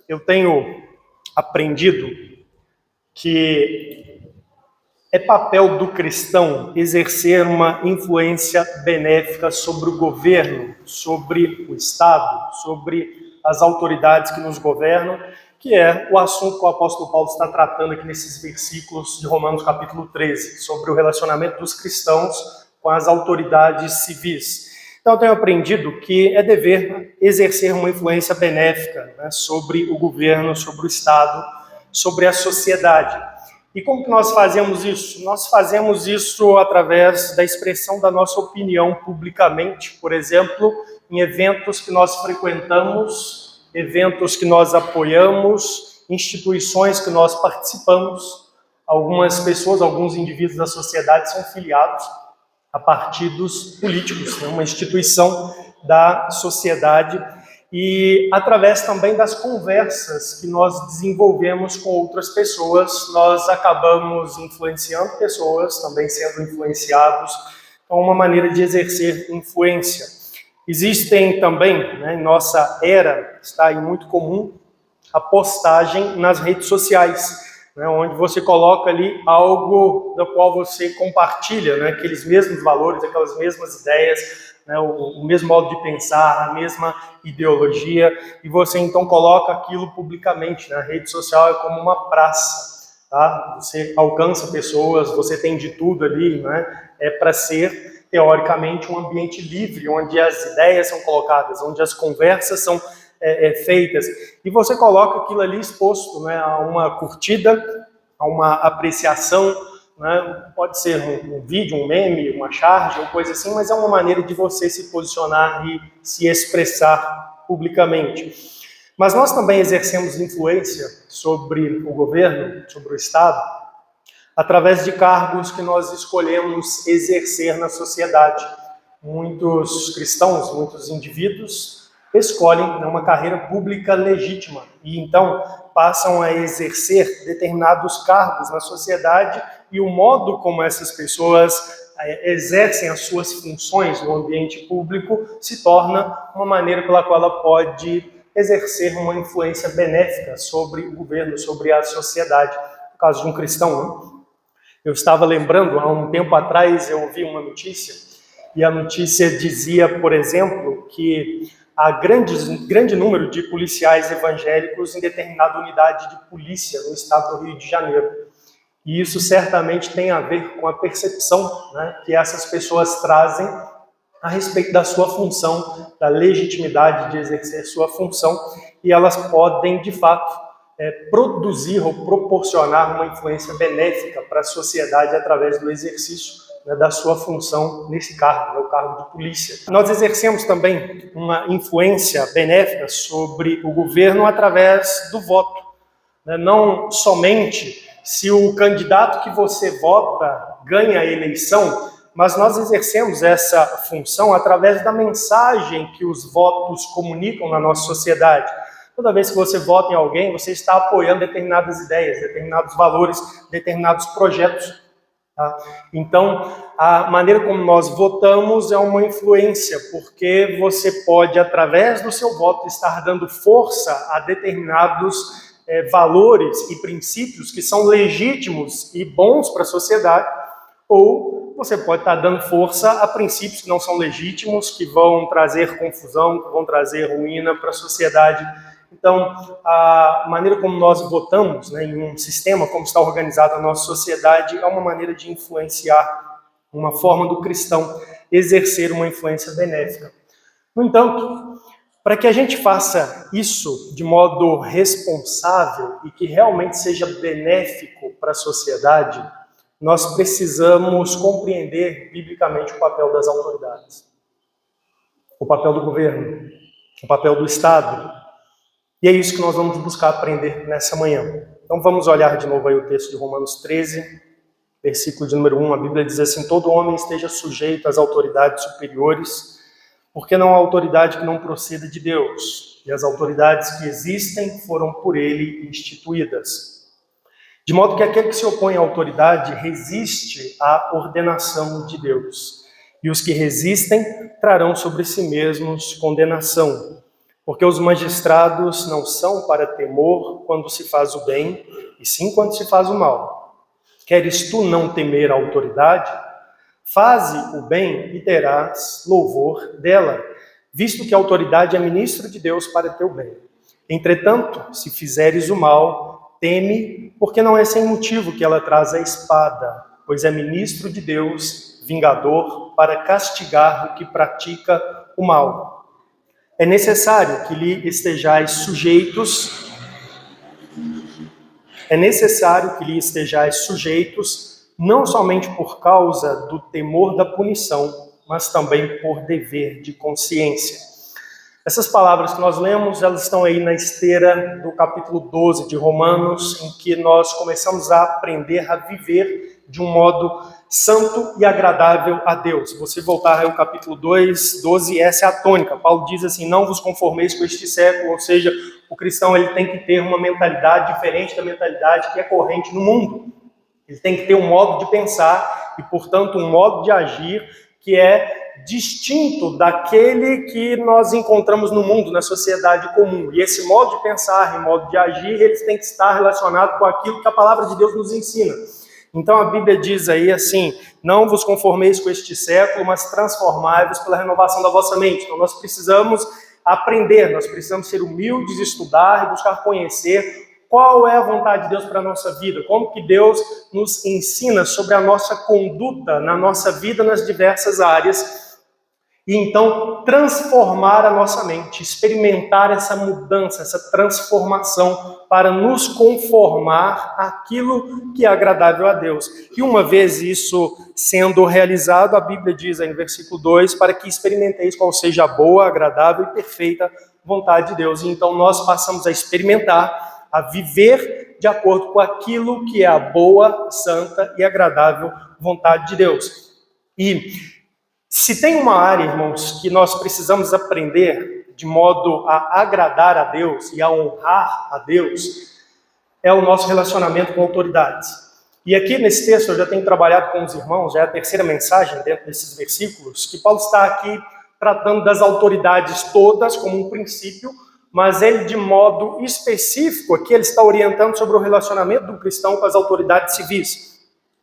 eu tenho aprendido que é papel do cristão exercer uma influência benéfica sobre o governo, sobre o Estado, sobre as autoridades que nos governam, que é o assunto que o apóstolo Paulo está tratando aqui nesses versículos de Romanos capítulo 13, sobre o relacionamento dos cristãos com as autoridades civis. Então eu tenho aprendido que é dever exercer uma influência benéfica, né, sobre o governo, sobre o Estado, sobre a sociedade. E como que nós fazemos isso? Nós fazemos isso através da expressão da nossa opinião publicamente, por exemplo, em eventos que nós frequentamos, eventos que nós apoiamos, instituições que nós participamos. Algumas pessoas, alguns indivíduos da sociedade são filiados a partidos políticos, né? Uma instituição da sociedade, e através também das conversas que nós desenvolvemos com outras pessoas, nós acabamos influenciando pessoas, também sendo influenciados. Então, uma maneira de exercer influência. Existem também, né, em nossa era, está aí muito comum, a postagem nas redes sociais, né, onde você coloca ali algo da qual você compartilha, né, aqueles mesmos valores, aquelas mesmas ideias, né, o mesmo modo de pensar, a mesma ideologia, e você então coloca aquilo publicamente. Na rede social é como uma praça, tá? Você alcança pessoas, você tem de tudo ali, né? É para ser, teoricamente, um ambiente livre, onde as ideias são colocadas, onde as conversas são feitas, e você coloca aquilo ali exposto, né, a uma curtida, a uma apreciação, né? Pode ser um vídeo, um meme, uma charge, ou coisa assim, mas é uma maneira de você se posicionar e se expressar publicamente. Mas nós também exercemos influência sobre o governo, sobre o Estado, através de cargos que nós escolhemos exercer na sociedade. Muitos cristãos, muitos indivíduos escolhem uma carreira pública legítima e então passam a exercer determinados cargos na sociedade, e o modo como essas pessoas exercem as suas funções no ambiente público se torna uma maneira pela qual ela pode exercer uma influência benéfica sobre o governo, sobre a sociedade. No caso de um cristão, né? Eu estava lembrando, há um tempo atrás eu ouvi uma notícia, e a notícia dizia, por exemplo, que há grande número de policiais evangélicos em determinada unidade de polícia no estado do Rio de Janeiro. E isso certamente tem a ver com a percepção, né, que essas pessoas trazem a respeito da sua função, da legitimidade de exercer sua função, e elas podem, de fato, produzir ou proporcionar uma influência benéfica para a sociedade através do exercício, né, da sua função nesse cargo, né, o cargo de polícia. Nós exercemos também uma influência benéfica sobre o governo através do voto, né? Não somente se o candidato que você vota ganha a eleição, mas nós exercemos essa função através da mensagem que os votos comunicam na nossa sociedade. Toda vez que você vota em alguém, você está apoiando determinadas ideias, determinados valores, determinados projetos. Tá? Então, a maneira como nós votamos é uma influência, porque você pode, através do seu voto, estar dando força a determinados valores e princípios que são legítimos e bons para a sociedade, ou você pode estar dando força a princípios que não são legítimos, que vão trazer confusão, que vão trazer ruína para a sociedade. Então, a maneira como nós votamos, né, em um sistema como está organizada a nossa sociedade, é uma maneira de influenciar, uma forma do cristão exercer uma influência benéfica. No entanto, para que a gente faça isso de modo responsável e que realmente seja benéfico para a sociedade, nós precisamos compreender biblicamente o papel das autoridades, o papel do governo, o papel do Estado. E é isso que nós vamos buscar aprender nessa manhã. Então vamos olhar de novo aí o texto de Romanos 13, versículo de número 1. A Bíblia diz assim: todo homem esteja sujeito às autoridades superiores, porque não há autoridade que não proceda de Deus, e as autoridades que existem foram por ele instituídas. De modo que aquele que se opõe à autoridade resiste à ordenação de Deus, e os que resistem trarão sobre si mesmos condenação. Porque os magistrados não são para temor quando se faz o bem, e sim quando se faz o mal. Queres tu não temer a autoridade? Faze o bem e terás louvor dela, visto que a autoridade é ministro de Deus para teu bem. Entretanto, se fizeres o mal, teme, porque não é sem motivo que ela traz a espada, pois é ministro de Deus, vingador, para castigar o que pratica o mal. É necessário que lhe estejais sujeitos, não somente por causa do temor da punição, mas também por dever de consciência. Essas palavras que nós lemos, elas estão aí na esteira do capítulo 12 de Romanos, em que nós começamos a aprender a viver de um modo santo e agradável a Deus. Se você voltar ao capítulo 12, essa é a tônica. Paulo diz assim, não vos conformeis com este século, ou seja, o cristão ele tem que ter uma mentalidade diferente da mentalidade que é corrente no mundo. Ele tem que ter um modo de pensar e, portanto, um modo de agir que é distinto daquele que nós encontramos no mundo, na sociedade comum. E esse modo de pensar e modo de agir, eles têm que estar relacionados com aquilo que a palavra de Deus nos ensina. Então a Bíblia diz aí assim, não vos conformeis com este século, mas transformai-vos pela renovação da vossa mente. Então nós precisamos aprender, nós precisamos ser humildes, estudar e buscar conhecer qual é a vontade de Deus para a nossa vida, como que Deus nos ensina sobre a nossa conduta na nossa vida nas diversas áreas, e então transformar a nossa mente, experimentar essa mudança, essa transformação para nos conformar àquilo que é agradável a Deus. E uma vez isso sendo realizado, a Bíblia diz aí no versículo 2, para que experimenteis qual seja a boa, agradável e perfeita vontade de Deus. E então nós passamos a experimentar, a viver de acordo com aquilo que é a boa, santa e agradável vontade de Deus. E se tem uma área, irmãos, que nós precisamos aprender de modo a agradar a Deus e a honrar a Deus, é o nosso relacionamento com autoridades. E aqui nesse texto eu já tenho trabalhado com os irmãos, já é a terceira mensagem dentro desses versículos, que Paulo está aqui tratando das autoridades todas como um princípio, mas ele de modo específico aqui ele está orientando sobre o relacionamento do cristão com as autoridades civis,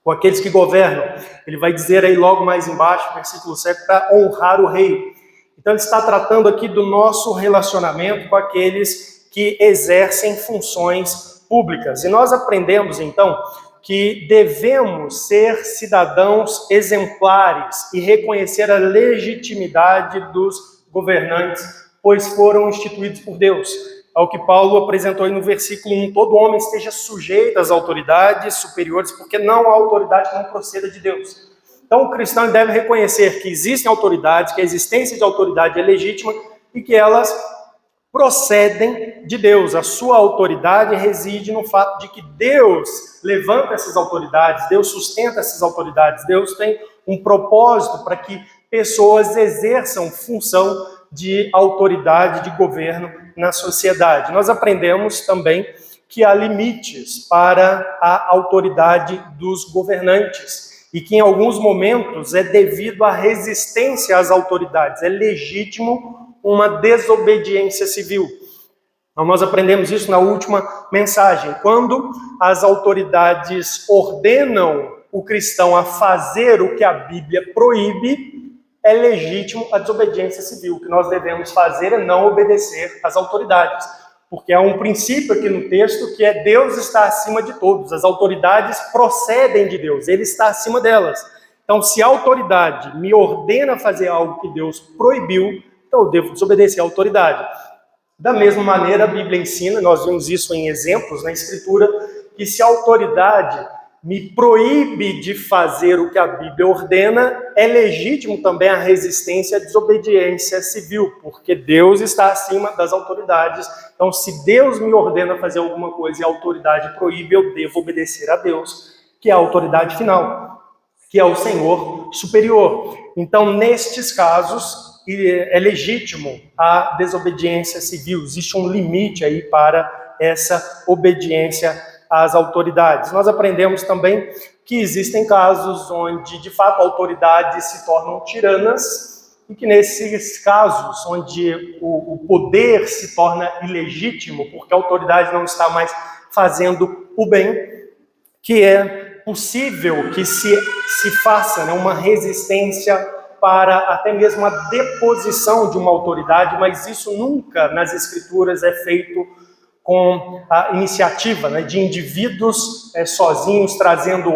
com aqueles que governam. Ele vai dizer aí logo mais embaixo, versículo 7, para honrar o rei. Então ele está tratando aqui do nosso relacionamento com aqueles que exercem funções públicas. E nós aprendemos então que devemos ser cidadãos exemplares e reconhecer a legitimidade dos governantes, pois foram instituídos por Deus. Ao que Paulo apresentou aí no versículo 1, todo homem esteja sujeito às autoridades superiores, porque não há autoridade que não proceda de Deus. Então o cristão deve reconhecer que existem autoridades, que a existência de autoridade é legítima e que elas procedem de Deus. A sua autoridade reside no fato de que Deus levanta essas autoridades, Deus sustenta essas autoridades, Deus tem um propósito para que pessoas exerçam função de autoridade, de governo na sociedade. Nós aprendemos também que há limites para a autoridade dos governantes e que em alguns momentos é devido à resistência às autoridades, é legítimo uma desobediência civil. Então, nós aprendemos isso na última mensagem. Quando as autoridades ordenam o cristão a fazer o que a Bíblia proíbe, é legítimo a desobediência civil. O que nós devemos fazer é não obedecer às autoridades. Porque há um princípio aqui no texto que é Deus está acima de todos. As autoridades procedem de Deus, Ele está acima delas. Então, se a autoridade me ordena fazer algo que Deus proibiu, então eu devo desobedecer à autoridade. Da mesma maneira, a Bíblia ensina, nós vimos isso em exemplos na Escritura, que se a autoridade me proíbe de fazer o que a Bíblia ordena, é legítimo também a resistência à desobediência civil, porque Deus está acima das autoridades. Então, se Deus me ordena fazer alguma coisa e a autoridade proíbe, eu devo obedecer a Deus, que é a autoridade final, que é o Senhor superior. Então, nestes casos, é legítimo a desobediência civil. Existe um limite aí para essa obediência às autoridades. Nós aprendemos também que existem casos onde, de fato, autoridades se tornam tiranas e que nesses casos onde o poder se torna ilegítimo, porque a autoridade não está mais fazendo o bem, que é possível que se faça, né, uma resistência para até mesmo a deposição de uma autoridade, mas isso nunca nas Escrituras é feito com a iniciativa, né, de indivíduos sozinhos trazendo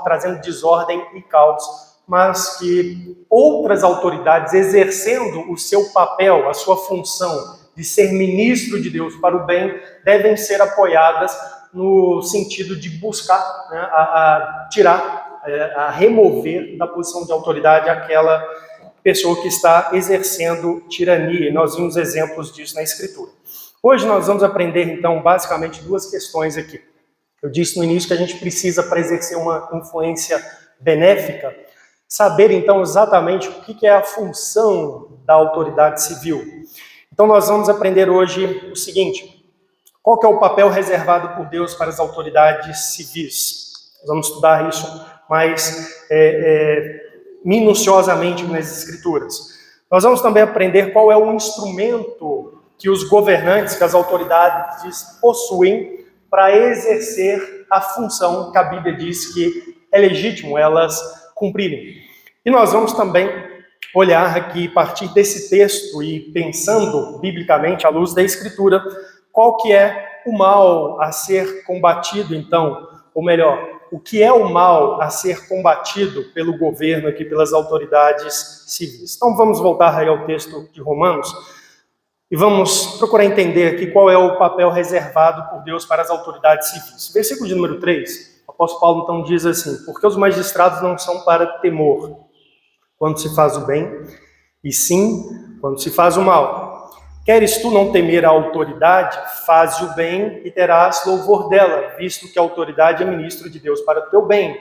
trazendo desordem e caos, mas que outras autoridades exercendo o seu papel, a sua função de ser ministro de Deus para o bem, devem ser apoiadas no sentido de buscar, né, a tirar, a remover da posição de autoridade aquela pessoa que está exercendo tirania. E nós vimos exemplos disso na Escritura. Hoje nós vamos aprender, então, basicamente duas questões aqui. Eu disse no início que a gente precisa, para exercer uma influência benéfica, saber, então, exatamente o que é a função da autoridade civil. Então, nós vamos aprender hoje o seguinte: qual que é o papel reservado por Deus para as autoridades civis? Nós vamos estudar isso mais minuciosamente nas Escrituras. Nós vamos também aprender qual é o instrumento que os governantes, que as autoridades possuem para exercer a função que a Bíblia diz que é legítimo elas cumprirem. E nós vamos também olhar aqui, a partir desse texto e pensando biblicamente à luz da Escritura, qual que é o mal a ser combatido, então, ou melhor, o que é o mal a ser combatido pelo governo aqui, pelas autoridades civis. Então vamos voltar aí ao texto de Romanos e vamos procurar entender aqui qual é o papel reservado por Deus para as autoridades civis. Versículo de número 3, o apóstolo Paulo então diz assim: porque os magistrados não são para temor quando se faz o bem, e sim quando se faz o mal. Queres tu não temer a autoridade? Faze o bem e terás louvor dela, visto que a autoridade é ministro de Deus para o teu bem.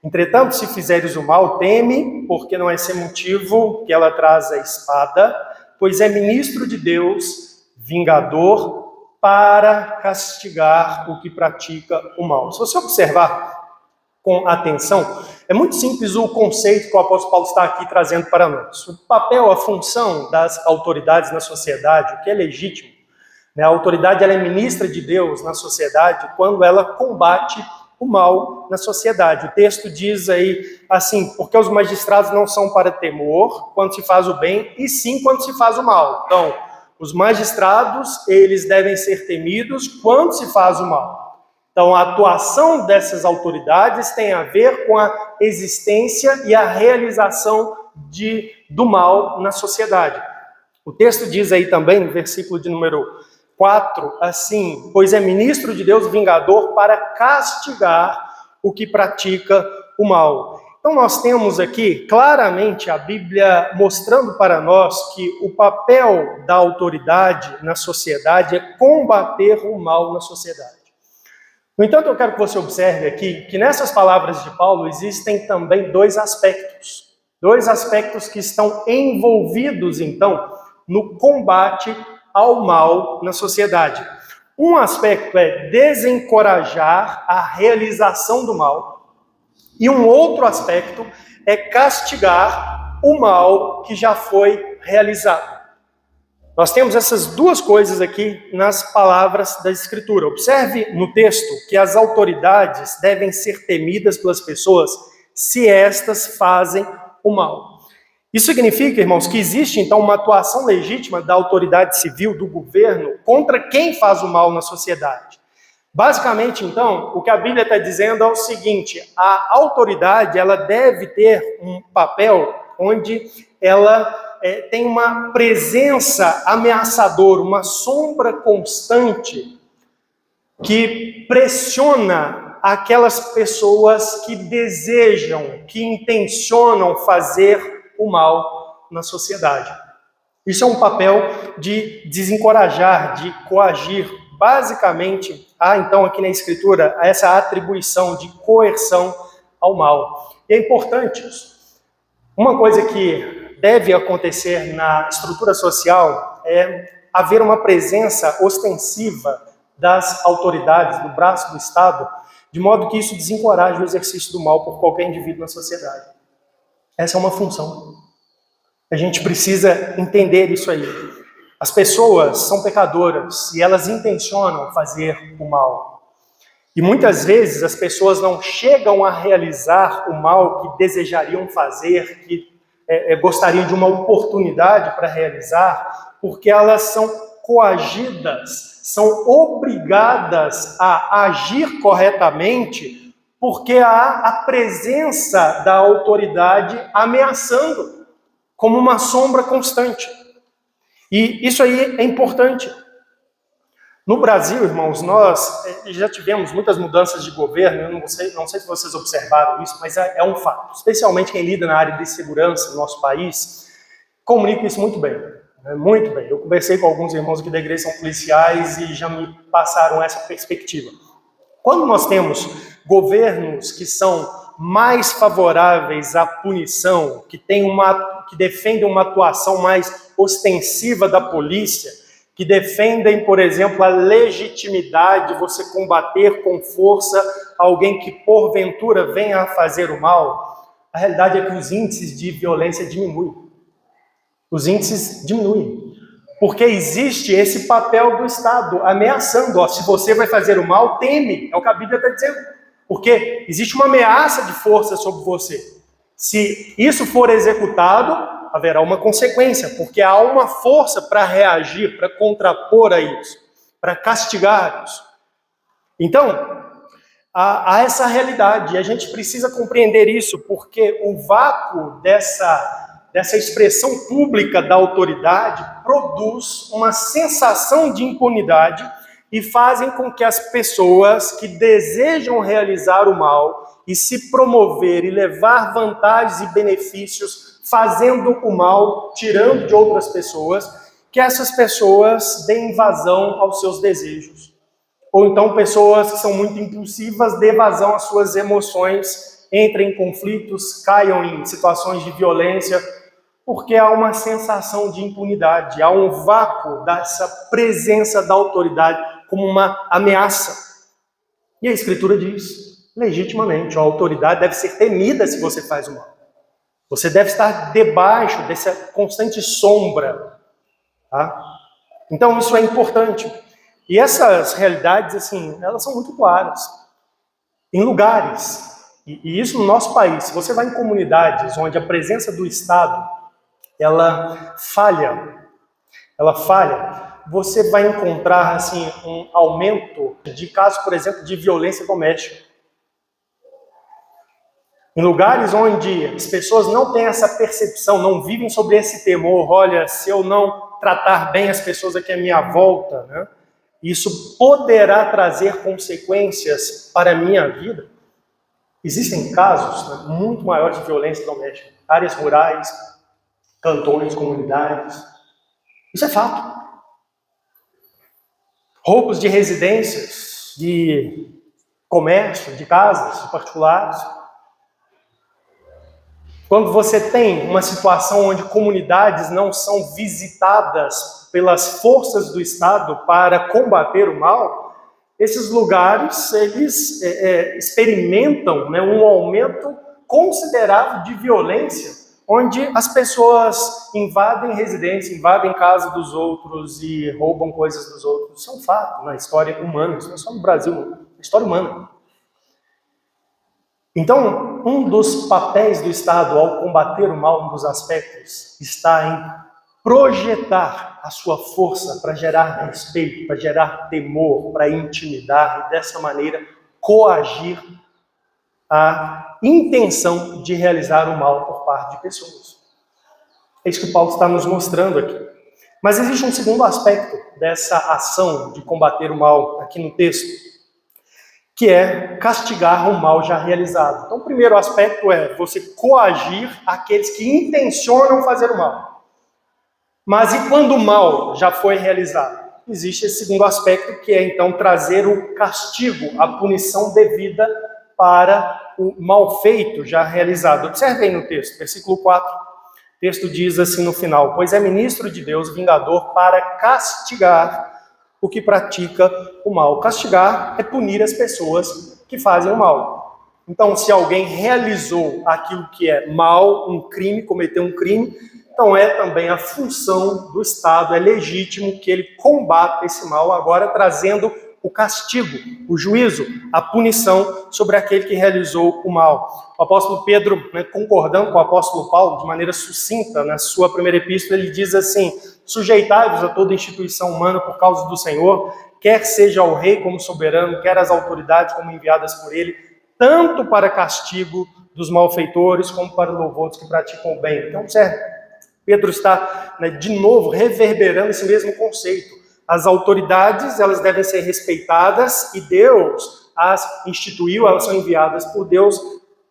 Entretanto, se fizeres o mal, teme, porque não é sem motivo que ela traz a espada, pois é ministro de Deus, vingador, para castigar o que pratica o mal. Se você observar com atenção, é muito simples o conceito que o apóstolo Paulo está aqui trazendo para nós. O papel, a função das autoridades na sociedade, o que é legítimo, né? A autoridade ela é ministra de Deus na sociedade quando ela combate o mal na sociedade. O texto diz aí assim: porque os magistrados não são para temor quando se faz o bem, e sim quando se faz o mal. Então, os magistrados, eles devem ser temidos quando se faz o mal. Então, a atuação dessas autoridades tem a ver com a existência e a realização do mal na sociedade. O texto diz aí também, no versículo de número 4, assim: pois é ministro de Deus vingador para castigar o que pratica o mal. Então, nós temos aqui claramente a Bíblia mostrando para nós que o papel da autoridade na sociedade é combater o mal na sociedade. No entanto, eu quero que você observe aqui que nessas palavras de Paulo existem também dois aspectos que estão envolvidos, então, no combate ao mal na sociedade. Um aspecto é desencorajar a realização do mal, e um outro aspecto é castigar o mal que já foi realizado. Nós temos essas duas coisas aqui nas palavras da Escritura. Observe no texto que as autoridades devem ser temidas pelas pessoas se estas fazem o mal. Isso significa, irmãos, que existe então uma atuação legítima da autoridade civil, do governo, contra quem faz o mal na sociedade. Basicamente, então, o que a Bíblia está dizendo é o seguinte: a autoridade ela deve ter um papel onde ela tem uma presença ameaçadora, uma sombra constante que pressiona aquelas pessoas que desejam, que intencionam fazer o mal na sociedade. Isso é um papel de desencorajar, de coagir. Basicamente, há então aqui na Escritura essa atribuição de coerção ao mal. E é importante isso. Uma coisa que deve acontecer na estrutura social é haver uma presença ostensiva das autoridades, do braço do Estado, de modo que isso desencoraje o exercício do mal por qualquer indivíduo na sociedade. Essa é uma função. A gente precisa entender isso aí. As pessoas são pecadoras e elas intencionam fazer o mal. E muitas vezes as pessoas não chegam a realizar o mal que desejariam fazer, que gostariam de uma oportunidade para realizar, porque elas são coagidas, são obrigadas a agir corretamente, porque há a presença da autoridade ameaçando, como uma sombra constante. E isso aí é importante. No Brasil, irmãos, nós já tivemos muitas mudanças de governo, eu não sei se vocês observaram isso, mas é um fato. Especialmente quem lida na área de segurança no nosso país, comunica isso muito bem. Muito bem. Eu conversei com alguns irmãos aqui da igreja, são policiais, e já me passaram essa perspectiva. Quando nós temos governos que são mais favoráveis à punição, que defendem uma atuação mais ostensiva da polícia, que defendem, por exemplo, a legitimidade de você combater com força alguém que porventura venha a fazer o mal, a realidade é que os índices de violência diminuem. Os índices diminuem. Porque existe esse papel do Estado ameaçando, se você vai fazer o mal, teme, é o que a Bíblia está dizendo. Porque existe uma ameaça de força sobre você. Se isso for executado, haverá uma consequência, porque há uma força para reagir, para contrapor a isso, para castigar isso. Então, há essa realidade, e a gente precisa compreender isso, porque o vácuo dessa expressão pública da autoridade produz uma sensação de impunidade e fazem com que as pessoas que desejam realizar o mal e se promover e levar vantagens e benefícios fazendo o mal, tirando de outras pessoas, que essas pessoas deem vazão aos seus desejos. Ou então pessoas que são muito impulsivas dêem vazão às suas emoções, entrem em conflitos, caiam em situações de violência, porque há uma sensação de impunidade, há um vácuo dessa presença da autoridade como uma ameaça. E a Escritura diz, legitimamente, a autoridade deve ser temida se você faz o mal. Você deve estar debaixo dessa constante sombra. Tá? Então, isso é importante. E essas realidades, assim, elas são muito claras. Em lugares, e isso no nosso país, se você vai em comunidades onde a presença do Estado, ela falha, você vai encontrar, assim, um aumento de casos, por exemplo, de violência doméstica. Em lugares onde as pessoas não têm essa percepção, não vivem sobre esse temor, olha, se eu não tratar bem as pessoas aqui à minha volta, né, isso poderá trazer consequências para a minha vida. Existem casos, né, muito maiores de violência doméstica, áreas rurais, cantões, comunidades. Isso é fato. Roubos de residências, de comércio, de casas particulares. Quando você tem uma situação onde comunidades não são visitadas pelas forças do Estado para combater o mal, esses lugares, eles experimentam, né, um aumento considerável de violência, onde as pessoas invadem residência, invadem casa dos outros e roubam coisas dos outros. Isso é um fato na história humana, isso não é só no Brasil, não. É história humana. Então, um dos papéis do Estado ao combater o mal, um dos aspectos, está em projetar a sua força para gerar respeito, para gerar temor, para intimidar e dessa maneira coagir a intenção de realizar o mal por parte de pessoas. É isso que Paulo está nos mostrando aqui. Mas existe um segundo aspecto dessa ação de combater o mal aqui no texto, que é castigar o mal já realizado. Então, o primeiro aspecto é você coagir aqueles que intencionam fazer o mal. Mas e quando o mal já foi realizado? Existe esse segundo aspecto, que é então trazer o castigo, a punição devida para o mal feito já realizado. Observe aí no texto, versículo 4. O texto diz assim no final: pois é ministro de Deus, vingador, para castigar o que pratica o mal. Castigar é punir as pessoas que fazem o mal. Então, se alguém realizou aquilo que é mal, um crime, cometeu um crime, então é também a função do Estado, é legítimo que ele combata esse mal, agora trazendo o castigo, o juízo, a punição sobre aquele que realizou o mal. O apóstolo Pedro, concordando com o apóstolo Paulo, de maneira sucinta, na sua primeira epístola, ele diz assim: sujeitai-vos a toda instituição humana por causa do Senhor, quer seja o rei como soberano, quer as autoridades como enviadas por ele, tanto para castigo dos malfeitores, como para louvor dos que praticam o bem. Então, certo, Pedro está, de novo, reverberando esse mesmo conceito. As autoridades, elas devem ser respeitadas e Deus as instituiu, elas são enviadas por Deus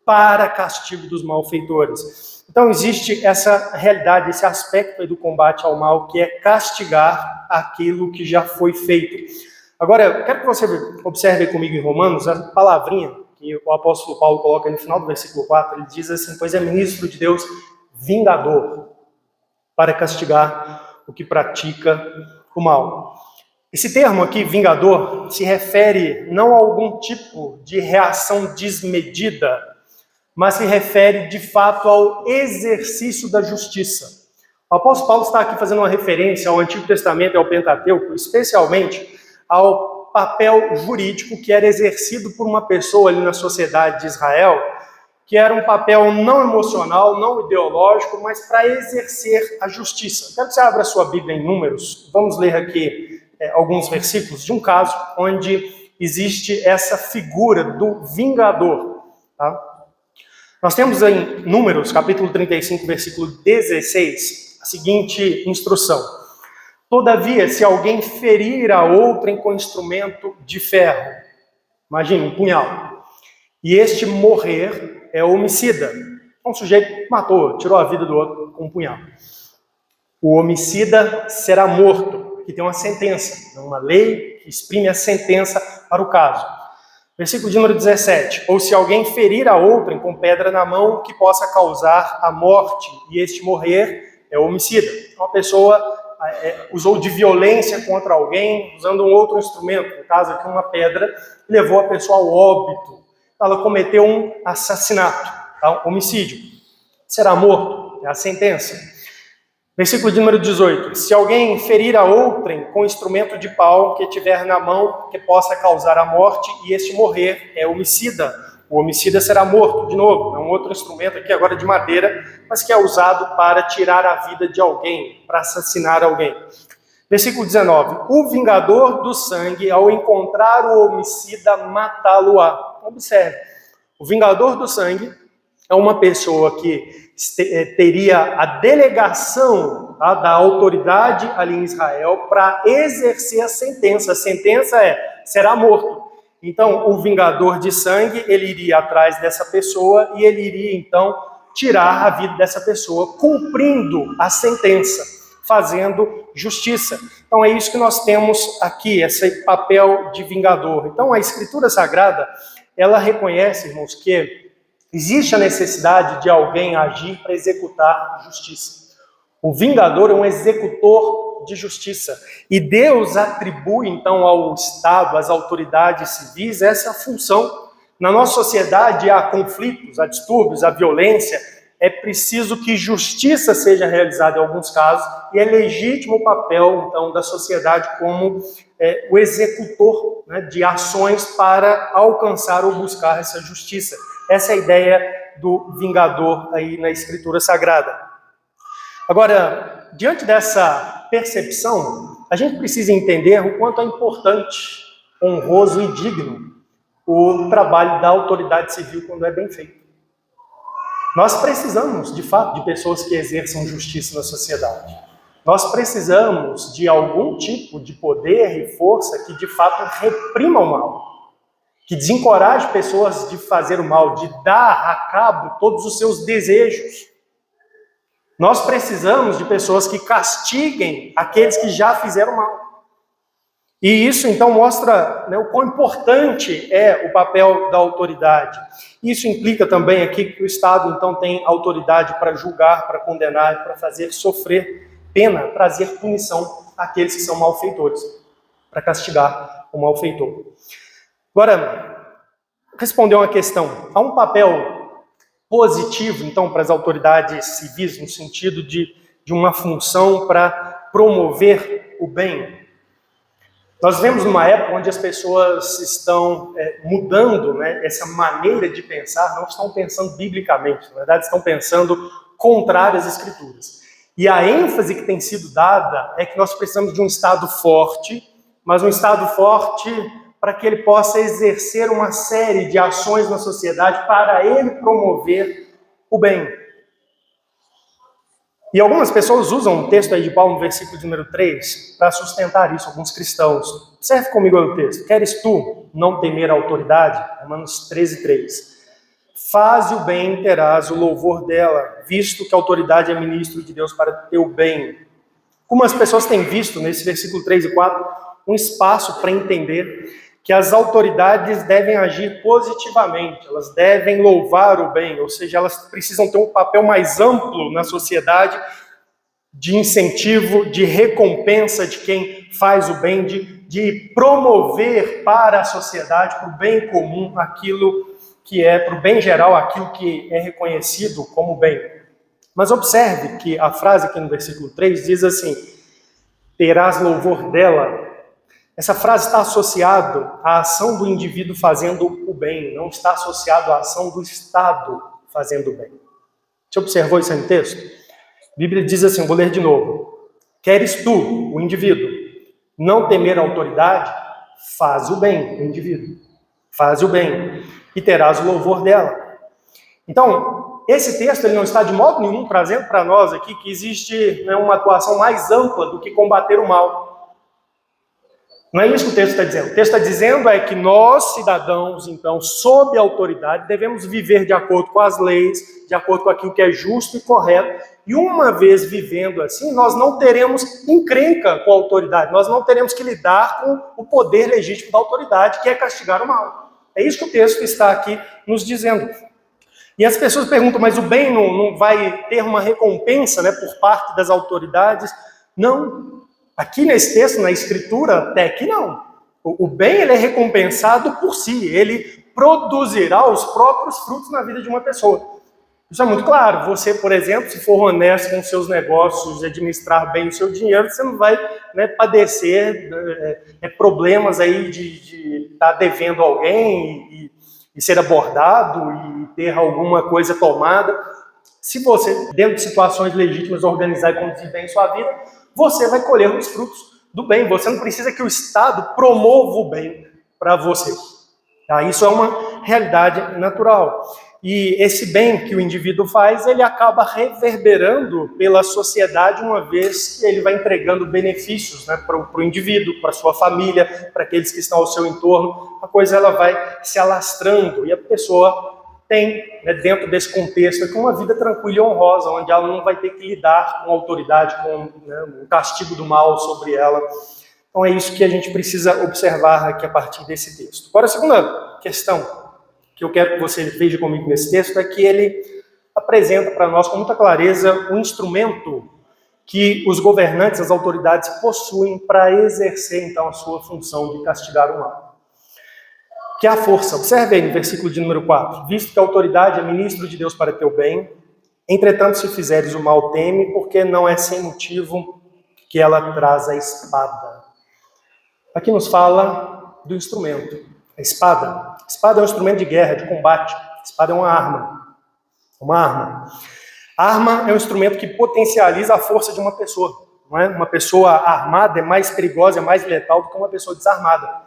para castigo dos malfeitores. Então, existe essa realidade, esse aspecto aí do combate ao mal, que é castigar aquilo que já foi feito. Agora, eu quero que você observe comigo em Romanos a palavrinha que o apóstolo Paulo coloca no final do versículo 4, ele diz assim: pois é ministro de Deus vingador, para castigar o que pratica o mal. Esse termo aqui, vingador, se refere não a algum tipo de reação desmedida, mas se refere de fato ao exercício da justiça. O apóstolo Paulo está aqui fazendo uma referência ao Antigo Testamento e ao Pentateuco, especialmente ao papel jurídico que era exercido por uma pessoa ali na sociedade de Israel, que era um papel não emocional, não ideológico, mas para exercer a justiça. Quero que você abra a sua Bíblia em Números. Vamos ler aqui alguns versículos de um caso onde existe essa figura do vingador. Tá? Nós temos em Números, capítulo 35, versículo 16, a seguinte instrução: todavia, se alguém ferir a outrem com instrumento de ferro, imagine um punhal, e este morrer, é homicida. Um sujeito matou, tirou a vida do outro com um punhal. O homicida será morto, que tem uma sentença, uma lei que exprime a sentença para o caso. Versículo de número 17. Ou se alguém ferir a outrem com pedra na mão, que possa causar a morte, e este morrer, é homicida. Uma pessoa usou de violência contra alguém, usando um outro instrumento, no caso aqui uma pedra, levou a pessoa ao óbito. Ela cometeu um assassinato, tá? Homicídio. Será morto, é a sentença. Versículo de número 18. Se alguém ferir a outrem com instrumento de pau que tiver na mão, que possa causar a morte, e este morrer, é homicida. O homicida será morto, de novo. É um outro instrumento aqui agora de madeira, mas que é usado para tirar a vida de alguém, para assassinar alguém. Versículo 19. O vingador do sangue, ao encontrar o homicida, matá-lo-á. Observe. O vingador do sangue é uma pessoa que teria a delegação, tá, da autoridade ali em Israel para exercer a sentença. A sentença será morto. Então, o vingador de sangue, ele iria atrás dessa pessoa e ele iria, então, tirar a vida dessa pessoa, cumprindo a sentença, fazendo justiça. Então, é isso que nós temos aqui, esse papel de vingador. Então, a Escritura Sagrada, ela reconhece, irmãos, que existe a necessidade de alguém agir para executar justiça. O vingador é um executor de justiça. E Deus atribui, então, ao Estado, às autoridades civis, essa função. Na nossa sociedade há conflitos, há distúrbios, há violência. É preciso que justiça seja realizada em alguns casos, e é legítimo o papel, então, da sociedade como o executor, né, de ações para alcançar ou buscar essa justiça. Essa é a ideia do vingador aí na Escritura Sagrada. Agora, diante dessa percepção, a gente precisa entender o quanto é importante, honroso e digno o trabalho da autoridade civil quando é bem feito. Nós precisamos, de fato, de pessoas que exerçam justiça na sociedade. Nós precisamos de algum tipo de poder e força que, de fato, reprima o mal, que desencoraje pessoas de fazer o mal, de dar a cabo todos os seus desejos. Nós precisamos de pessoas que castiguem aqueles que já fizeram mal. E isso, então, mostra, né, o quão importante é o papel da autoridade. Isso implica também aqui que o Estado, então, tem autoridade para julgar, para condenar, para fazer sofrer pena, trazer punição àqueles que são malfeitores, para castigar o malfeitor. Agora, responder uma questão. Há um papel positivo, então, para as autoridades civis, no sentido de de uma função para promover o bem. Nós vemos numa época onde as pessoas estão mudando, né, essa maneira de pensar, não estão pensando biblicamente, na verdade estão pensando contrário às Escrituras. E a ênfase que tem sido dada é que nós precisamos de um Estado forte, mas um Estado forte para que ele possa exercer uma série de ações na sociedade para ele promover o bem. E algumas pessoas usam o texto aí de Paulo, no versículo de número 3, para sustentar isso, alguns cristãos. Observe comigo o texto. Queres tu não temer a autoridade? Romanos 13:3. Faze o bem, terás o louvor dela, visto que a autoridade é ministro de Deus para teu bem. Como as pessoas têm visto, nesse versículo 3 e 4, um espaço para entender que as autoridades devem agir positivamente, elas devem louvar o bem, ou seja, elas precisam ter um papel mais amplo na sociedade, de incentivo, de recompensa de quem faz o bem, de promover para a sociedade, para o bem comum, aquilo que é, para o bem geral, aquilo que é reconhecido como bem. Mas observe que a frase aqui no versículo 3 diz assim, terás louvor dela. Essa frase está associada à ação do indivíduo fazendo o bem, não está associado à ação do Estado fazendo o bem. Você observou isso aí no texto? A Bíblia diz assim, vou ler de novo. Queres tu, o indivíduo, não temer a autoridade? Faz o bem, o indivíduo. Faz o bem e terás o louvor dela. Então, esse texto ele não está de modo nenhum trazendo para nós aqui que existe, né, uma atuação mais ampla do que combater o mal. Não é isso que o texto está dizendo. O texto está dizendo é que nós, cidadãos, então, sob a autoridade, devemos viver de acordo com as leis, de acordo com aquilo que é justo e correto. E uma vez vivendo assim, nós não teremos encrenca com a autoridade, nós não teremos que lidar com o poder legítimo da autoridade, que é castigar o mal. É isso que o texto está aqui nos dizendo. E as pessoas perguntam, mas o bem não vai ter uma recompensa, né, por parte das autoridades? Não. Aqui nesse texto, na Escritura, até que não. O bem ele é recompensado por si, ele produzirá os próprios frutos na vida de uma pessoa. Isso é muito claro. Você, por exemplo, se for honesto com os seus negócios, administrar bem o seu dinheiro, você não vai, né, padecer problemas aí de estar devendo alguém e ser abordado e ter alguma coisa tomada. Se você, dentro de situações legítimas, organizar e conduzir bem sua vida, você vai colher os frutos do bem. Você não precisa que o Estado promova o bem para você. Tá? Isso é uma realidade natural. E esse bem que o indivíduo faz, ele acaba reverberando pela sociedade, uma vez que ele vai entregando benefícios, né, para o indivíduo, para a sua família, para aqueles que estão ao seu entorno. A coisa ela vai se alastrando e a pessoa tem, né, dentro desse contexto, aqui, uma vida tranquila e honrosa, onde ela não vai ter que lidar com a autoridade, com, né, o castigo do mal sobre ela. Então é isso que a gente precisa observar aqui a partir desse texto. Agora, a segunda questão que eu quero que você veja comigo nesse texto é que ele apresenta para nós com muita clareza um instrumento que os governantes, as autoridades possuem para exercer então a sua função de castigar o mal. Que é a força. Observe aí no versículo de número 4. Visto que a autoridade é ministro de Deus para teu bem, entretanto, se fizeres o mal, teme, porque não é sem motivo que ela traz a espada. Aqui nos fala do instrumento. A espada. A espada é um instrumento de guerra, de combate. A espada é uma arma. Uma arma. A arma é um instrumento que potencializa a força de uma pessoa. Não é? Uma pessoa armada é mais perigosa, é mais letal do que uma pessoa desarmada.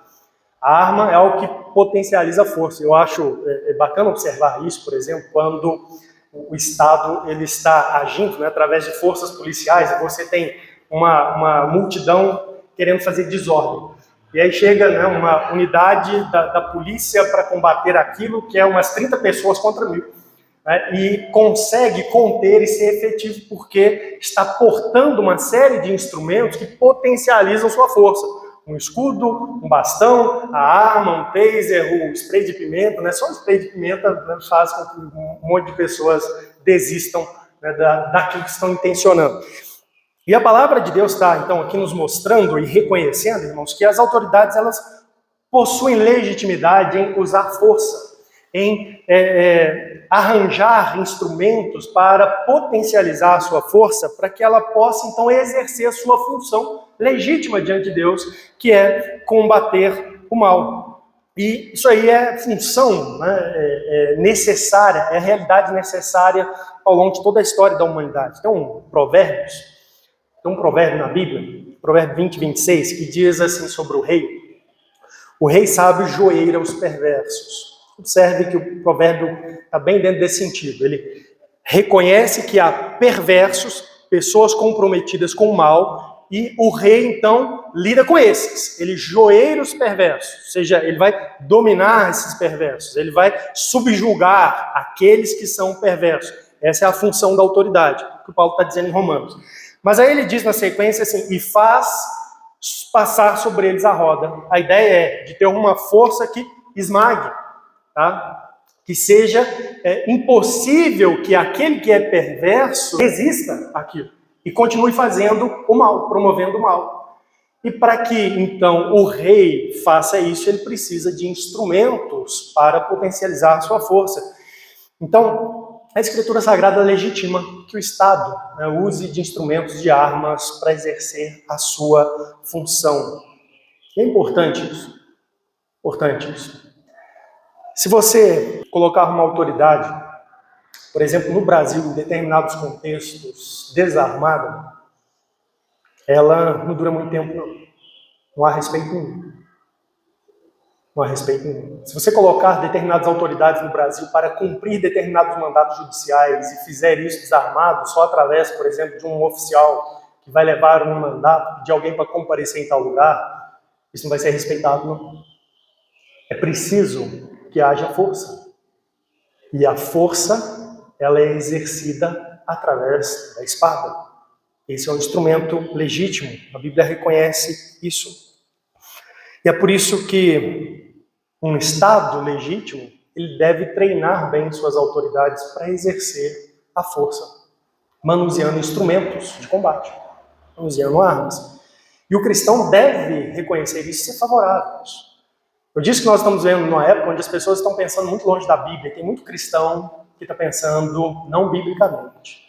A arma é algo que potencializa a força. Eu acho bacana observar isso, por exemplo, quando o Estado ele está agindo, né, através de forças policiais, e você tem uma multidão querendo fazer desordem. E aí chega, né, uma unidade da polícia para combater aquilo, que é umas 30 pessoas contra 1.000. Né, e consegue conter e ser efetivo porque está portando uma série de instrumentos que potencializam sua força. Um escudo, um bastão, a arma, um taser, o spray de pimenta, né? Só o spray de pimenta, né, faz com que um monte de pessoas desistam, né, daquilo que estão intencionando. E a palavra de Deus está, então, aqui nos mostrando e reconhecendo, irmãos, que as autoridades elas possuem legitimidade em usar força, em arranjar instrumentos para potencializar a sua força, para que ela possa, então, exercer a sua função legítima diante de Deus, que é combater o mal. E isso aí é função, né, necessária, é a realidade necessária ao longo de toda a história da humanidade. Tem um provérbio na Bíblia, Provérbio 20, 26, que diz assim sobre o rei: o rei sábio joeira os perversos. Observe que o provérbio está bem dentro desse sentido. Ele reconhece que há perversos, pessoas comprometidas com o mal, e o rei, então, lida com esses. Ele joeira os perversos, ou seja, ele vai dominar esses perversos, ele vai subjugar aqueles que são perversos. Essa é a função da autoridade, que o Paulo está dizendo em Romanos. Mas aí ele diz na sequência assim: e faz passar sobre eles a roda. A ideia é de ter uma força que esmague, tá? Que seja impossível que aquele que é perverso resista àquilo e continue fazendo o mal, promovendo o mal. E para que, então, o rei faça isso, ele precisa de instrumentos para potencializar a sua força. Então, a Escritura Sagrada legitima que o Estado use de instrumentos, de armas, para exercer a sua função. É importante isso. Importante isso. Se você colocar uma autoridade, por exemplo, no Brasil, em determinados contextos, desarmada, ela não dura muito tempo, não. Não há respeito nenhum. Não há respeito nenhum. Se você colocar determinadas autoridades no Brasil para cumprir determinados mandatos judiciais e fizer isso desarmado, só através, por exemplo, de um oficial que vai levar um mandato de alguém para comparecer em tal lugar, isso não vai ser respeitado, não. É preciso que haja força. E a força, ela é exercida através da espada. Esse é um instrumento legítimo. A Bíblia reconhece isso. E é por isso que um Estado legítimo, ele deve treinar bem suas autoridades para exercer a força, manuseando instrumentos de combate, manuseando armas. E o cristão deve reconhecer isso e ser favorável a isso. Eu disse que nós estamos vendo numa época onde as pessoas estão pensando muito longe da Bíblia. Tem muito cristão que está pensando não biblicamente.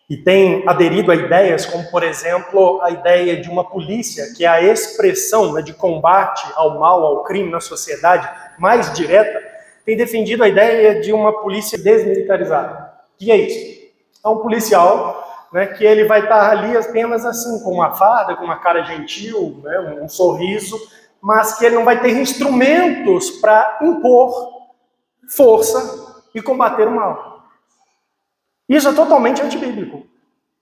E tem aderido a ideias como, por exemplo, a ideia de uma polícia, que é a expressão de combate ao mal, ao crime na sociedade mais direta, tem defendido a ideia de uma polícia desmilitarizada. O que é isso? É um policial que ele vai estar ali apenas assim, com uma farda, com uma cara gentil, um sorriso, mas que ele não vai ter instrumentos para impor força e combater o mal. Isso é totalmente antibíblico.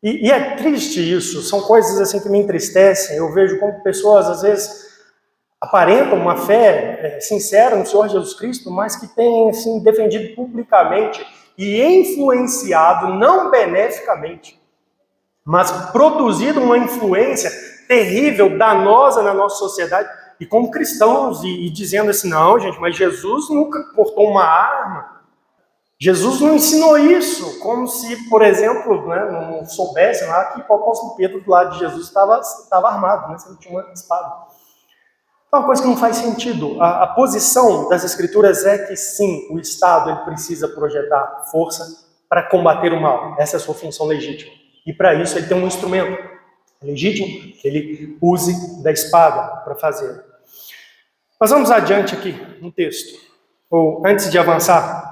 E é triste isso, são coisas assim que me entristecem. Eu vejo como pessoas, às vezes, aparentam uma fé sincera no Senhor Jesus Cristo, mas que têm assim, defendido publicamente e influenciado, não beneficamente, mas produzido uma influência terrível, danosa na nossa sociedade, e como cristãos, e dizendo assim: não, gente, mas Jesus nunca portou uma arma. Jesus não ensinou isso, como se, por exemplo, não soubesse lá que o apóstolo Pedro do lado de Jesus estava armado, se ele tinha uma espada. É uma coisa que não faz sentido. A posição das Escrituras é que sim, o Estado ele precisa projetar força para combater o mal. Essa é a sua função legítima. E para isso ele tem um instrumento legítimo, que ele use da espada para fazer. Mas vamos adiante aqui no texto. Ou antes de avançar,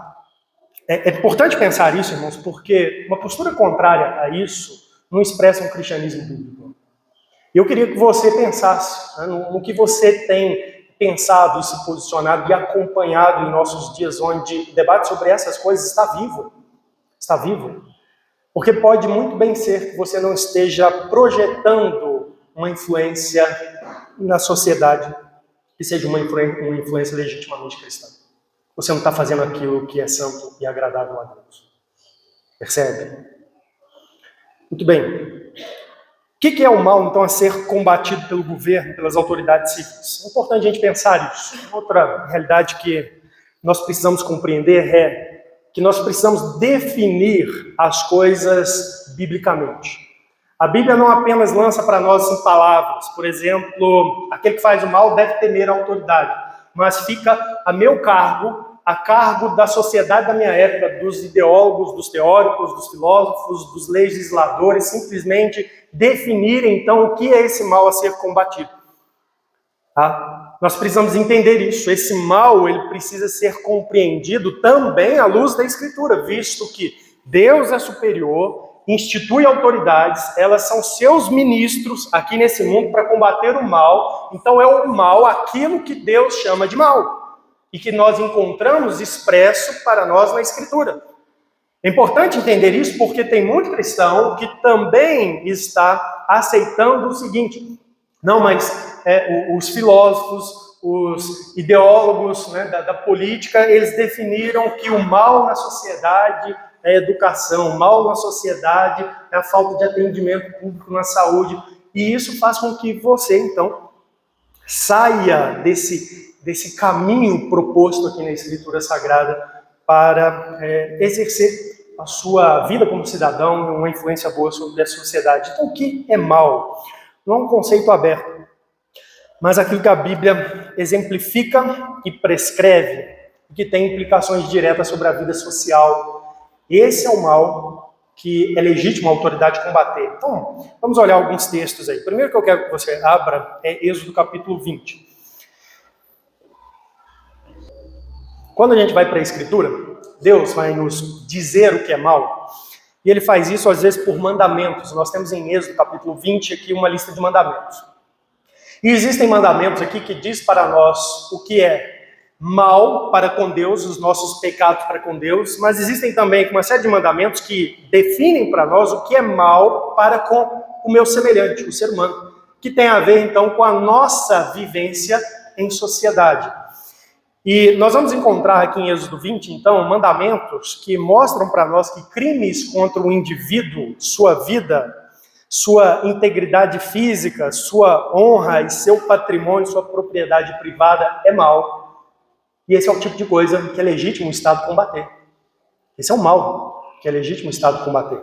é importante pensar isso, irmãos, porque uma postura contrária a isso não expressa um cristianismo bíblico. Eu queria que você pensasse no que você tem pensado e se posicionado e acompanhado em nossos dias, onde o debate sobre essas coisas está vivo. Está vivo. Porque pode muito bem ser que você não esteja projetando uma influência na sociedade que seja uma influência legitimamente cristã. Você não está fazendo aquilo que é santo e agradável a Deus. Percebe? Muito bem. O que é o mal, então, a ser combatido pelo governo, pelas autoridades civis? É importante a gente pensar isso. Outra realidade que nós precisamos compreender é que nós precisamos definir as coisas biblicamente. A Bíblia não apenas lança para nós assim, palavras. Por exemplo, aquele que faz o mal deve temer a autoridade. Mas fica a meu cargo a cargo da sociedade da minha época, dos ideólogos, dos teóricos, dos filósofos, dos legisladores, simplesmente definirem, então, o que é esse mal a ser combatido. Tá? Nós precisamos entender isso. Esse mal, ele precisa ser compreendido também à luz da Escritura, visto que Deus é superior, institui autoridades, elas são seus ministros aqui nesse mundo para combater o mal. Então é o mal aquilo que Deus chama de mal e que nós encontramos expresso para nós na Escritura. É importante entender isso porque tem muito cristão que também está aceitando o seguinte: não, mas os filósofos, os ideólogos, né, da política, eles definiram que o mal na sociedade é a educação, o mal na sociedade é a falta de atendimento público na saúde. E isso faz com que você, então, saia desse caminho proposto aqui na Escritura Sagrada para exercer a sua vida como cidadão e uma influência boa sobre a sociedade. Então, o que é mal? Não é um conceito aberto, mas aquilo que a Bíblia exemplifica e prescreve, que tem implicações diretas sobre a vida social. Esse é o mal que é legítimo a autoridade combater. Então, vamos olhar alguns textos aí. O primeiro que eu quero que você abra é Êxodo capítulo 20. Quando a gente vai para a Escritura, Deus vai nos dizer o que é mal, e Ele faz isso às vezes por mandamentos. Nós temos em Êxodo capítulo 20 aqui uma lista de mandamentos. E existem mandamentos aqui que diz para nós o que é mal para com Deus, os nossos pecados para com Deus, mas existem também uma série de mandamentos que definem para nós o que é mal para com o meu semelhante, o ser humano, que tem a ver então com a nossa vivência em sociedade. E nós vamos encontrar aqui em Êxodo 20, então, mandamentos que mostram para nós que crimes contra o indivíduo, sua vida, sua integridade física, sua honra e seu patrimônio, sua propriedade privada é mal. E esse é o tipo de coisa que é legítimo o Estado combater. Esse é o mal que é legítimo o Estado combater.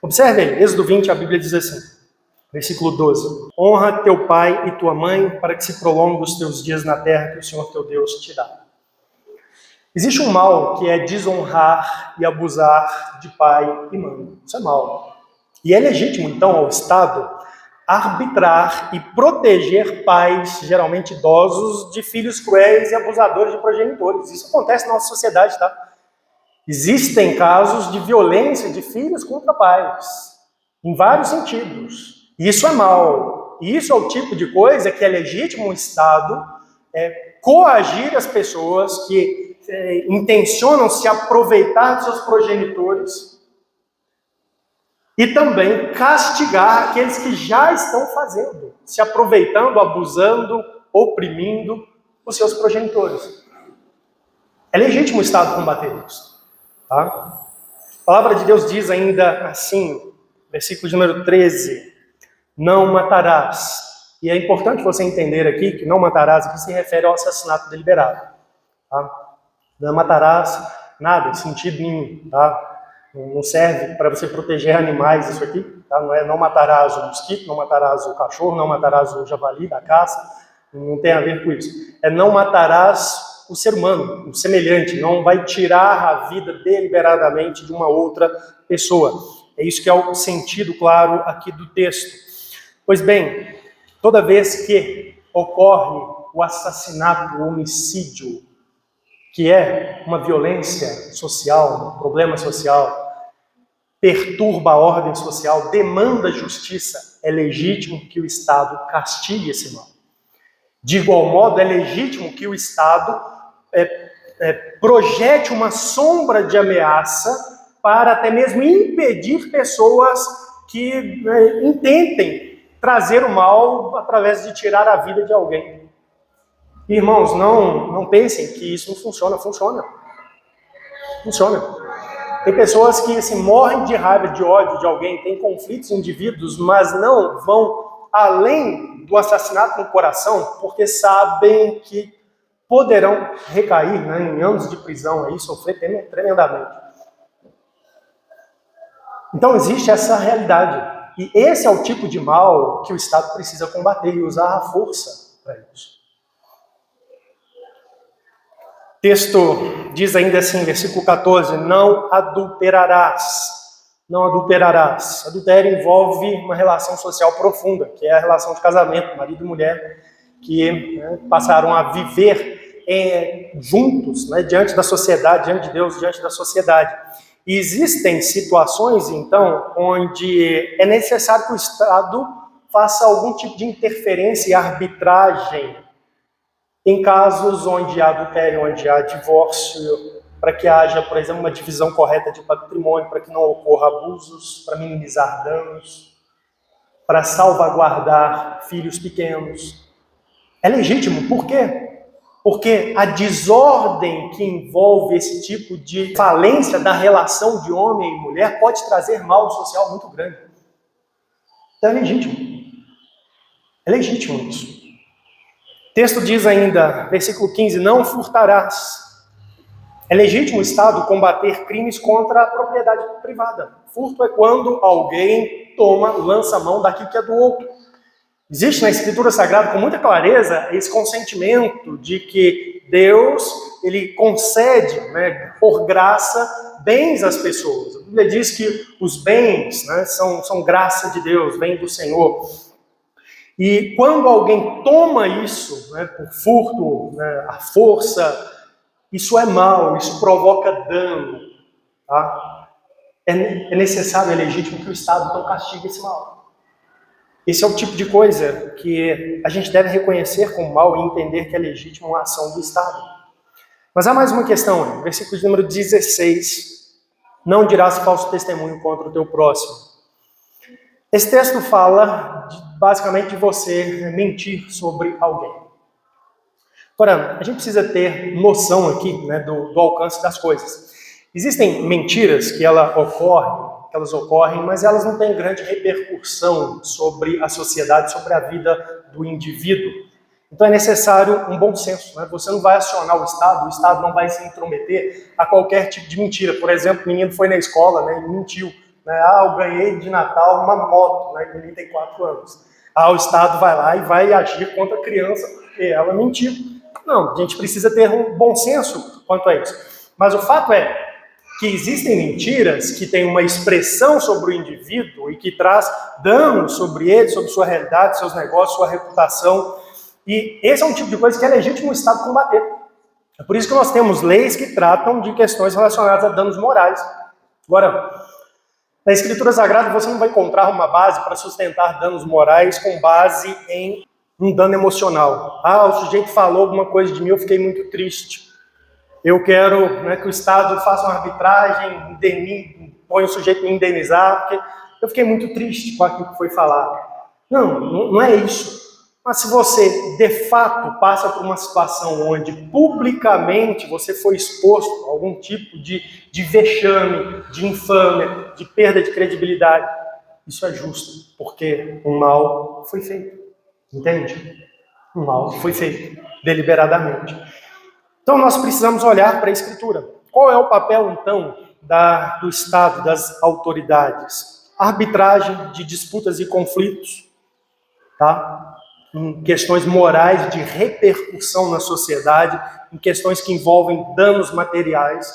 Observe aí, Êxodo 20, a Bíblia diz assim, versículo 12. Honra teu pai e tua mãe para que se prolongue os teus dias na terra que o Senhor teu Deus te dá. Existe um mal que é desonrar e abusar de pai e mãe. Isso é mal. E é legítimo, então, ao Estado arbitrar e proteger pais, geralmente idosos, de filhos cruéis e abusadores de progenitores. Isso acontece na nossa sociedade, tá? Existem casos de violência de filhos contra pais, em vários sentidos. Isso é mal. E isso é o tipo de coisa que é legítimo o Estado coagir as pessoas que intencionam se aproveitar dos seus progenitores e também castigar aqueles que já estão fazendo, se aproveitando, abusando, oprimindo os seus progenitores. É legítimo o Estado combater isso. Tá? A palavra de Deus diz ainda assim, versículo de número 13, não matarás. E é importante você entender aqui que não matarás aqui se refere ao assassinato deliberado. Tá? Não matarás nada, em sentido nenhum. Tá? Não serve para você proteger animais isso aqui, tá? Não é não matarás o mosquito, não matarás o cachorro, não matarás o javali da caça, não tem a ver com isso. É não matarás o ser humano, o semelhante, não vai tirar a vida deliberadamente de uma outra pessoa. É isso que é o sentido claro aqui do texto. Pois bem, toda vez que ocorre o assassinato, o homicídio, que é uma violência social, um problema social, perturba a ordem social, demanda justiça, é legítimo que o Estado castigue esse mal. De igual modo, é legítimo que o Estado projete uma sombra de ameaça para até mesmo impedir pessoas que intentem trazer o mal através de tirar a vida de alguém. Irmãos, não pensem que isso não funciona. Funciona. Tem pessoas que assim, morrem de raiva, de ódio de alguém, tem conflitos indivíduos, mas não vão além do assassinato no coração, porque sabem que poderão recair em anos de prisão, aí, sofrer tremendamente. Então existe essa realidade. E esse é o tipo de mal que o Estado precisa combater e usar a força para isso. texto diz ainda assim, versículo 14, não adulterarás. Não adulterarás. Adultério envolve uma relação social profunda, que é a relação de casamento, marido e mulher, que passaram a viver juntos, diante da sociedade, diante de Deus, diante da sociedade. E existem situações, então, onde é necessário que o Estado faça algum tipo de interferência e arbitragem em casos onde há adultério, onde há divórcio, para que haja, por exemplo, uma divisão correta de patrimônio, para que não ocorra abusos, para minimizar danos, para salvaguardar filhos pequenos. É legítimo, por quê? Porque a desordem que envolve esse tipo de falência da relação de homem e mulher pode trazer mal social muito grande. Então é legítimo. É legítimo isso. O texto diz ainda, versículo 15, não furtarás. É legítimo o Estado combater crimes contra a propriedade privada. Furto é quando alguém lança a mão daquilo que é do outro. Existe na Escritura Sagrada com muita clareza esse consentimento de que Deus, ele concede, por graça, bens às pessoas. A Bíblia diz que os bens são graça de Deus, vem do Senhor. E quando alguém toma isso por furto, à força, isso é mal, isso provoca dano. Tá? É necessário, é legítimo que o Estado não castigue esse mal. Esse é o tipo de coisa que a gente deve reconhecer como mal e entender que é legítimo a ação do Estado. Mas há mais uma questão, versículo de número 16. Não dirás falso testemunho contra o teu próximo. Esse texto fala basicamente de você mentir sobre alguém. Agora, a gente precisa ter noção aqui do alcance das coisas. Existem mentiras que elas ocorrem, mas elas não têm grande repercussão sobre a sociedade, sobre a vida do indivíduo. Então é necessário um bom senso. Você não vai acionar o Estado não vai se intrometer a qualquer tipo de mentira. Por exemplo, o menino foi na escola e mentiu. Eu ganhei de Natal uma moto, o menino tem 4 anos. O Estado vai lá e vai agir contra a criança porque ela mentiu. Não, a gente precisa ter um bom senso quanto a isso. Mas o fato é que existem mentiras que têm uma expressão sobre o indivíduo e que traz danos sobre ele, sobre sua realidade, seus negócios, sua reputação. E esse é um tipo de coisa que é legítimo o Estado combater. É por isso que nós temos leis que tratam de questões relacionadas a danos morais. Agora, na Escritura Sagrada você não vai encontrar uma base para sustentar danos morais com base em um dano emocional. O sujeito falou alguma coisa de mim, eu fiquei muito triste. Eu quero que o Estado faça uma arbitragem, põe o sujeito a indenizar, porque eu fiquei muito triste com aquilo que foi falado. Não é isso. Mas se você, de fato, passa por uma situação onde publicamente você foi exposto a algum tipo de vexame, de infâmia, de perda de credibilidade, isso é justo, porque o mal foi feito. Entende? O mal foi feito deliberadamente. Então nós precisamos olhar para a Escritura. Qual é o papel, então, do Estado, das autoridades? Arbitragem de disputas e conflitos, tá? Em questões morais de repercussão na sociedade, em questões que envolvem danos materiais.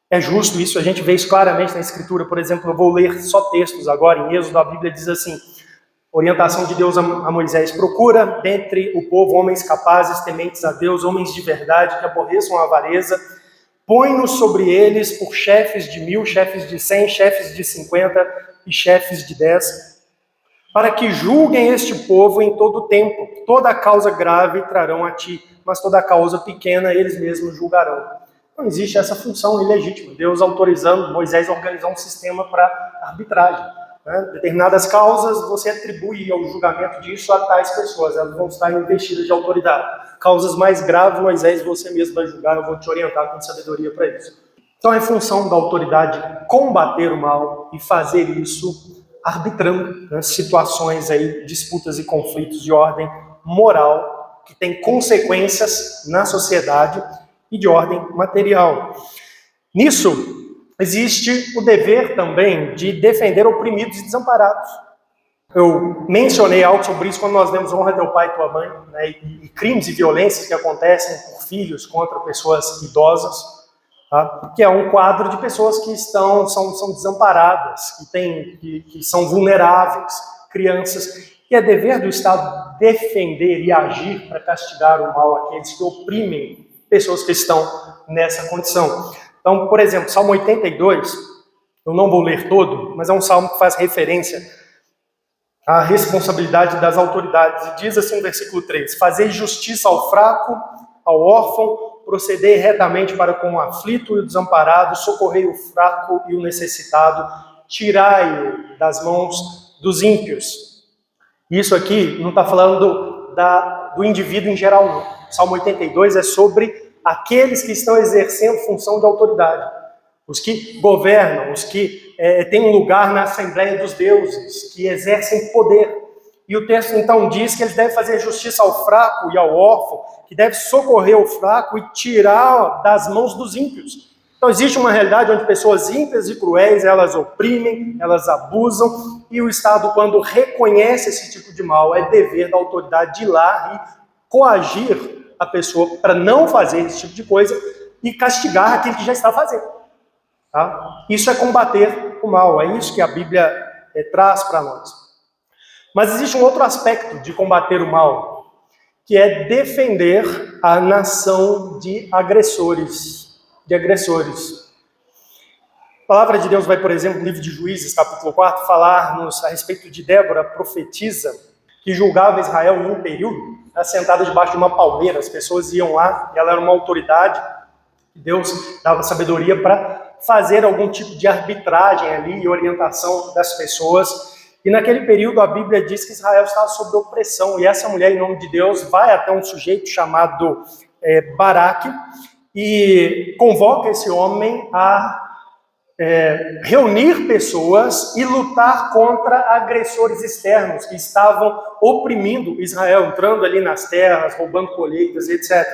É justo isso, a gente vê isso claramente na Escritura. Por exemplo, eu vou ler só textos agora. Em Êxodo, a Bíblia diz assim: orientação de Deus a Moisés: procura dentre o povo homens capazes, tementes a Deus, homens de verdade, que aborreçam a avareza, põe-nos sobre eles por chefes de 1000, chefes de 100, chefes de 50 e chefes de 10, para que julguem este povo em todo o tempo. Toda causa grave trarão a ti, mas toda causa pequena eles mesmos julgarão. Não existe essa função ilegítima. Deus autorizando Moisés a organizar um sistema para arbitragem. Determinadas causas, você atribui ao julgamento disso a tais pessoas, elas vão estar investidas de autoridade. Causas mais graves, Moisés, você mesmo vai julgar, eu vou te orientar com sabedoria para isso. Então é função da autoridade combater o mal e fazer isso arbitrando situações disputas e conflitos de ordem moral, que tem consequências na sociedade e de ordem material. Nisso, existe o dever também de defender oprimidos e desamparados. Eu mencionei algo sobre isso quando nós lemos Honra Teu Pai e Tua Mãe, né, e crimes e violências que acontecem por filhos contra pessoas idosas, tá? Que é um quadro de pessoas que são desamparadas, que são vulneráveis, crianças, e é dever do Estado defender e agir para castigar o mal àqueles que oprimem pessoas que estão nessa condição. Então, por exemplo, Salmo 82, eu não vou ler todo, mas é um salmo que faz referência à responsabilidade das autoridades. E diz assim no versículo 3, fazei justiça ao fraco, ao órfão, procedei retamente para com o aflito e o desamparado, socorrei o fraco e o necessitado, tirai-o das mãos dos ímpios. Isso aqui não está falando do indivíduo em geral, não. O Salmo 82 é sobre aqueles que estão exercendo função de autoridade. Os que governam, os que têm um lugar na Assembleia dos Deuses, que exercem poder. E o texto então diz que eles devem fazer justiça ao fraco e ao órfão, que deve socorrer o fraco e tirar das mãos dos ímpios. Então existe uma realidade onde pessoas ímpias e cruéis, elas oprimem, elas abusam, e o Estado, quando reconhece esse tipo de mal, é dever da autoridade de ir lá e coagir a pessoa para não fazer esse tipo de coisa e castigar aquele que já está fazendo. Tá? Isso é combater o mal, é isso que a Bíblia traz para nós. Mas existe um outro aspecto de combater o mal, que é defender a nação de agressores. A palavra de Deus vai, por exemplo, no livro de Juízes, capítulo 4, falar-nos a respeito de Débora, profetisa, que julgava Israel em um período, assentada debaixo de uma palmeira. As pessoas iam lá, e ela era uma autoridade, e Deus dava sabedoria para fazer algum tipo de arbitragem ali e orientação das pessoas. E naquele período a Bíblia diz que Israel estava sob opressão, e essa mulher, em nome de Deus, vai até um sujeito chamado Baraque, e convoca esse homem a reunir pessoas e lutar contra agressores externos que estavam oprimindo Israel, entrando ali nas terras, roubando colheitas, etc.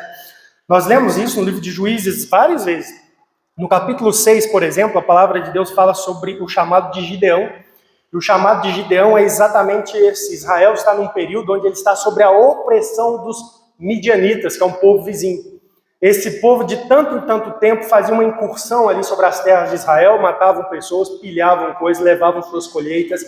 Nós lemos isso no livro de Juízes várias vezes. No capítulo 6, por exemplo, a palavra de Deus fala sobre o chamado de Gideão. E o chamado de Gideão é exatamente esse. Israel está num período onde ele está sob a opressão dos midianitas, que é um povo vizinho. Esse povo, de tanto em tanto tempo, fazia uma incursão ali sobre as terras de Israel, matavam pessoas, pilhavam coisas, levavam suas colheitas.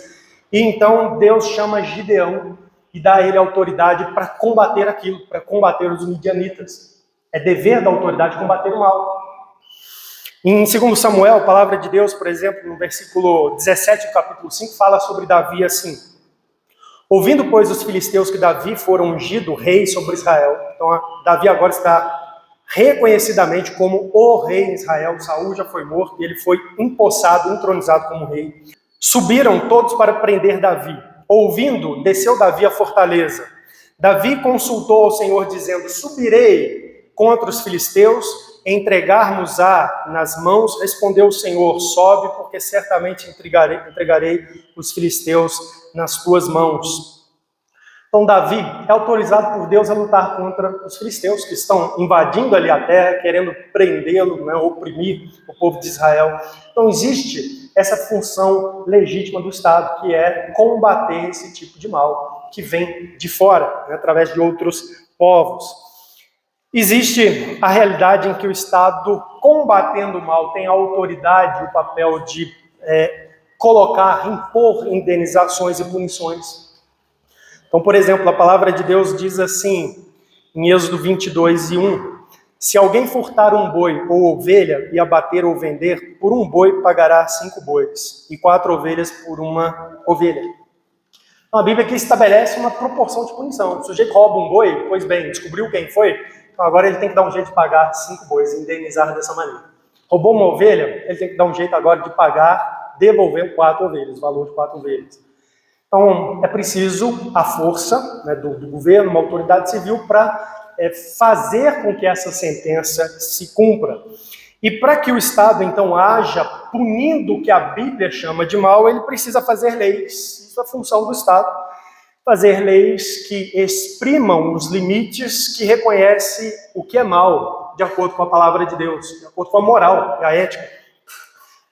E então Deus chama Gideão e dá a ele autoridade para combater aquilo, para combater os midianitas. É dever da autoridade combater o mal. Em 2 Samuel, a palavra de Deus, por exemplo, no versículo 17 do capítulo 5, fala sobre Davi assim: ouvindo, pois, os filisteus que Davi fora ungido rei sobre Israel. Então, Davi agora está reconhecidamente como o rei em Israel. Saul já foi morto e ele foi empossado, entronizado como rei. Subiram todos para prender Davi. Ouvindo, desceu Davi à fortaleza. Davi consultou ao Senhor, dizendo: subirei contra os filisteus, entregar-nos-á nas mãos. Respondeu o Senhor: sobe, porque certamente entregarei os filisteus nas tuas mãos. Então Davi é autorizado por Deus a lutar contra os filisteus que estão invadindo ali a terra, querendo prendê-lo, né, oprimir o povo de Israel. Então existe essa função legítima do Estado, que é combater esse tipo de mal que vem de fora, né, através de outros povos. Existe a realidade em que o Estado, combatendo o mal, tem a autoridade, o papel de impor indenizações e punições. Então, por exemplo, a palavra de Deus diz assim, em Êxodo 22:1, se alguém furtar um boi ou ovelha e abater ou vender, por um boi pagará 5 bois, e 4 ovelhas por uma ovelha. Então, a Bíblia aqui estabelece uma proporção de punição. O sujeito rouba um boi, pois bem, descobriu quem foi, então agora ele tem que dar um jeito de pagar 5 bois, indenizar dessa maneira. Roubou uma ovelha, ele tem que dar um jeito agora de pagar, devolver 4 ovelhas, o valor de 4 ovelhas. Então, é preciso a força, né, do governo, uma autoridade civil, para fazer com que essa sentença se cumpra. E para que o Estado, então, haja punindo o que a Bíblia chama de mal, ele precisa fazer leis. Isso é a função do Estado. Fazer leis que exprimam os limites, que reconhecem o que é mal, de acordo com a palavra de Deus, de acordo com a moral e a ética,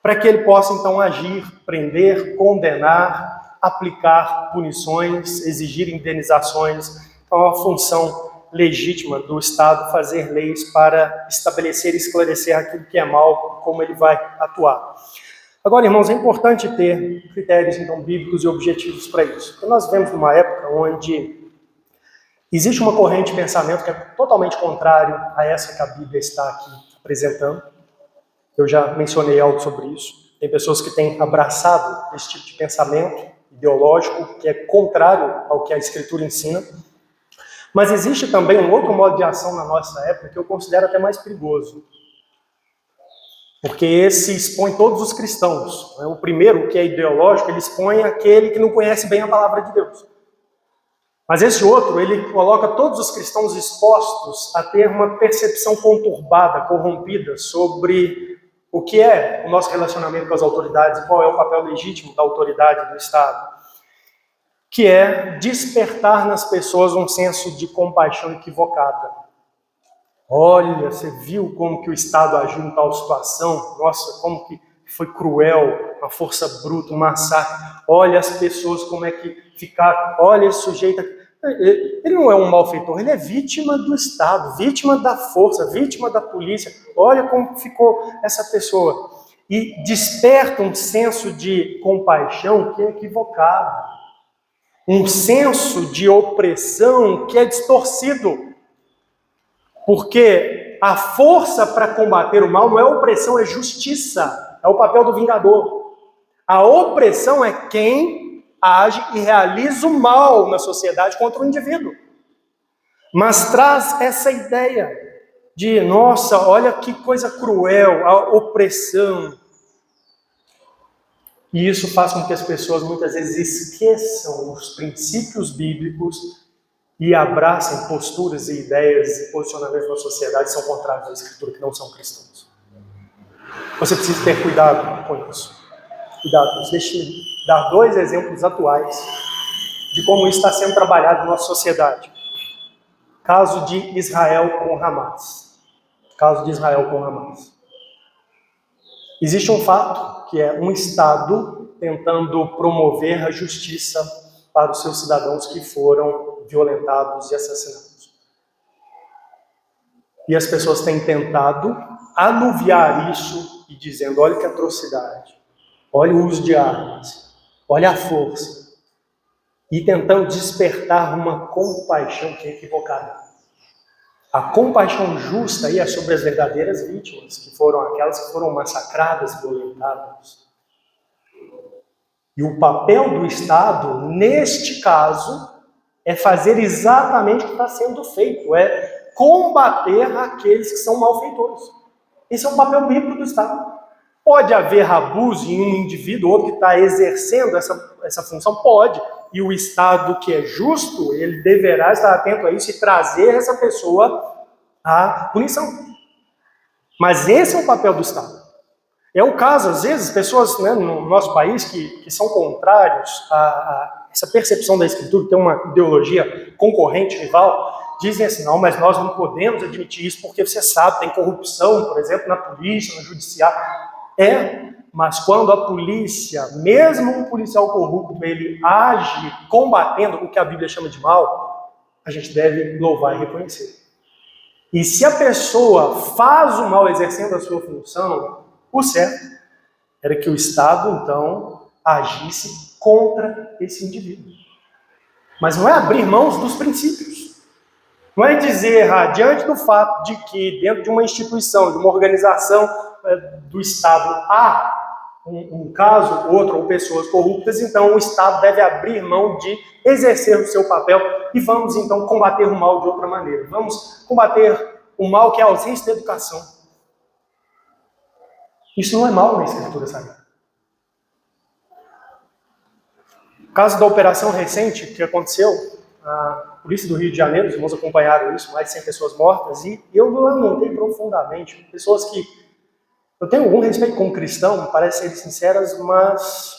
para que ele possa, então, agir, prender, condenar, aplicar punições, exigir indenizações. Então, é uma função legítima do Estado fazer leis para estabelecer e esclarecer aquilo que é mal, como ele vai atuar. Agora, irmãos, é importante ter critérios, então, bíblicos e objetivos para isso. Porque nós vivemos numa época onde existe uma corrente de pensamento que é totalmente contrário a essa que a Bíblia está aqui apresentando. Eu já mencionei algo sobre isso. Tem pessoas que têm abraçado esse tipo de pensamento ideológico que é contrário ao que a Escritura ensina. Mas existe também um outro modo de ação na nossa época que eu considero até mais perigoso. Porque esse expõe todos os cristãos. O primeiro, que é ideológico, ele expõe aquele que não conhece bem a palavra de Deus. Mas esse outro, ele coloca todos os cristãos expostos a ter uma percepção conturbada, corrompida sobre o que é o nosso relacionamento com as autoridades e qual é o papel legítimo da autoridade do Estado, que é despertar nas pessoas um senso de compaixão equivocada. Olha, você viu como que o Estado agiu em tal situação? Nossa, como que foi cruel, uma força bruta, um massacre. Olha as pessoas como é que ficaram. Olha esse sujeito aqui. Ele não é um malfeitor, ele é vítima do Estado, vítima da força, vítima da polícia. Olha como ficou essa pessoa. E desperta um senso de compaixão que é equivocado. Um senso de opressão que é distorcido. Porque a força para combater o mal não é opressão, é justiça. É o papel do vingador. A opressão é quem age e realiza o mal na sociedade contra o indivíduo. Mas traz essa ideia de, nossa, olha que coisa cruel, a opressão. E isso faz com que as pessoas muitas vezes esqueçam os princípios bíblicos e abracem posturas e ideias e posicionamentos na sociedade que são contrários à Escritura, que não são cristãos. Você precisa ter cuidado com isso. Cuidado, deixe-me dar 2 exemplos atuais de como isso está sendo trabalhado na nossa sociedade. Caso de Israel com Hamas. Caso de Israel com Hamas. Existe um fato, que é um Estado tentando promover a justiça para os seus cidadãos que foram violentados e assassinados. E as pessoas têm tentado anuviar isso e dizendo, olha que atrocidade, olha o uso de armas, olha a força. E tentando despertar uma compaixão que é equivocada. A compaixão justa aí é sobre as verdadeiras vítimas, que foram aquelas que foram massacradas, violentadas. E o papel do Estado, neste caso, é fazer exatamente o que está sendo feito, é combater aqueles que são malfeitores. Esse é o papel bíblico do Estado. Pode haver abuso em um indivíduo ou outro que está exercendo essa função? Pode. E o Estado que é justo, ele deverá estar atento a isso e trazer essa pessoa à punição. Mas esse é o papel do Estado. É o caso, às vezes, pessoas no nosso país que são contrários a essa percepção da Escritura, que tem uma ideologia concorrente, rival, dizem assim, não, mas nós não podemos admitir isso porque você sabe, tem corrupção, por exemplo, na polícia, no judiciário. Mas quando a polícia, mesmo um policial corrupto, ele age combatendo o que a Bíblia chama de mal, a gente deve louvar e reconhecer. E se a pessoa faz o mal exercendo a sua função, o certo era que o Estado, então, agisse contra esse indivíduo. Mas não é abrir mãos dos princípios. Não é dizer, diante do fato de que dentro de uma instituição, de uma organização do Estado há um caso, outro, ou pessoas corruptas, então o Estado deve abrir mão de exercer o seu papel e vamos então combater o mal de outra maneira. Vamos combater o mal que é a ausência de educação. Isso não é mal na Escritura Sagrada. O caso da operação recente que aconteceu, a polícia do Rio de Janeiro, os irmãos acompanharam isso, mais de 100 pessoas mortas, e eu lamentei profundamente. Pessoas que eu tenho algum respeito como cristão, parece ser sinceras, mas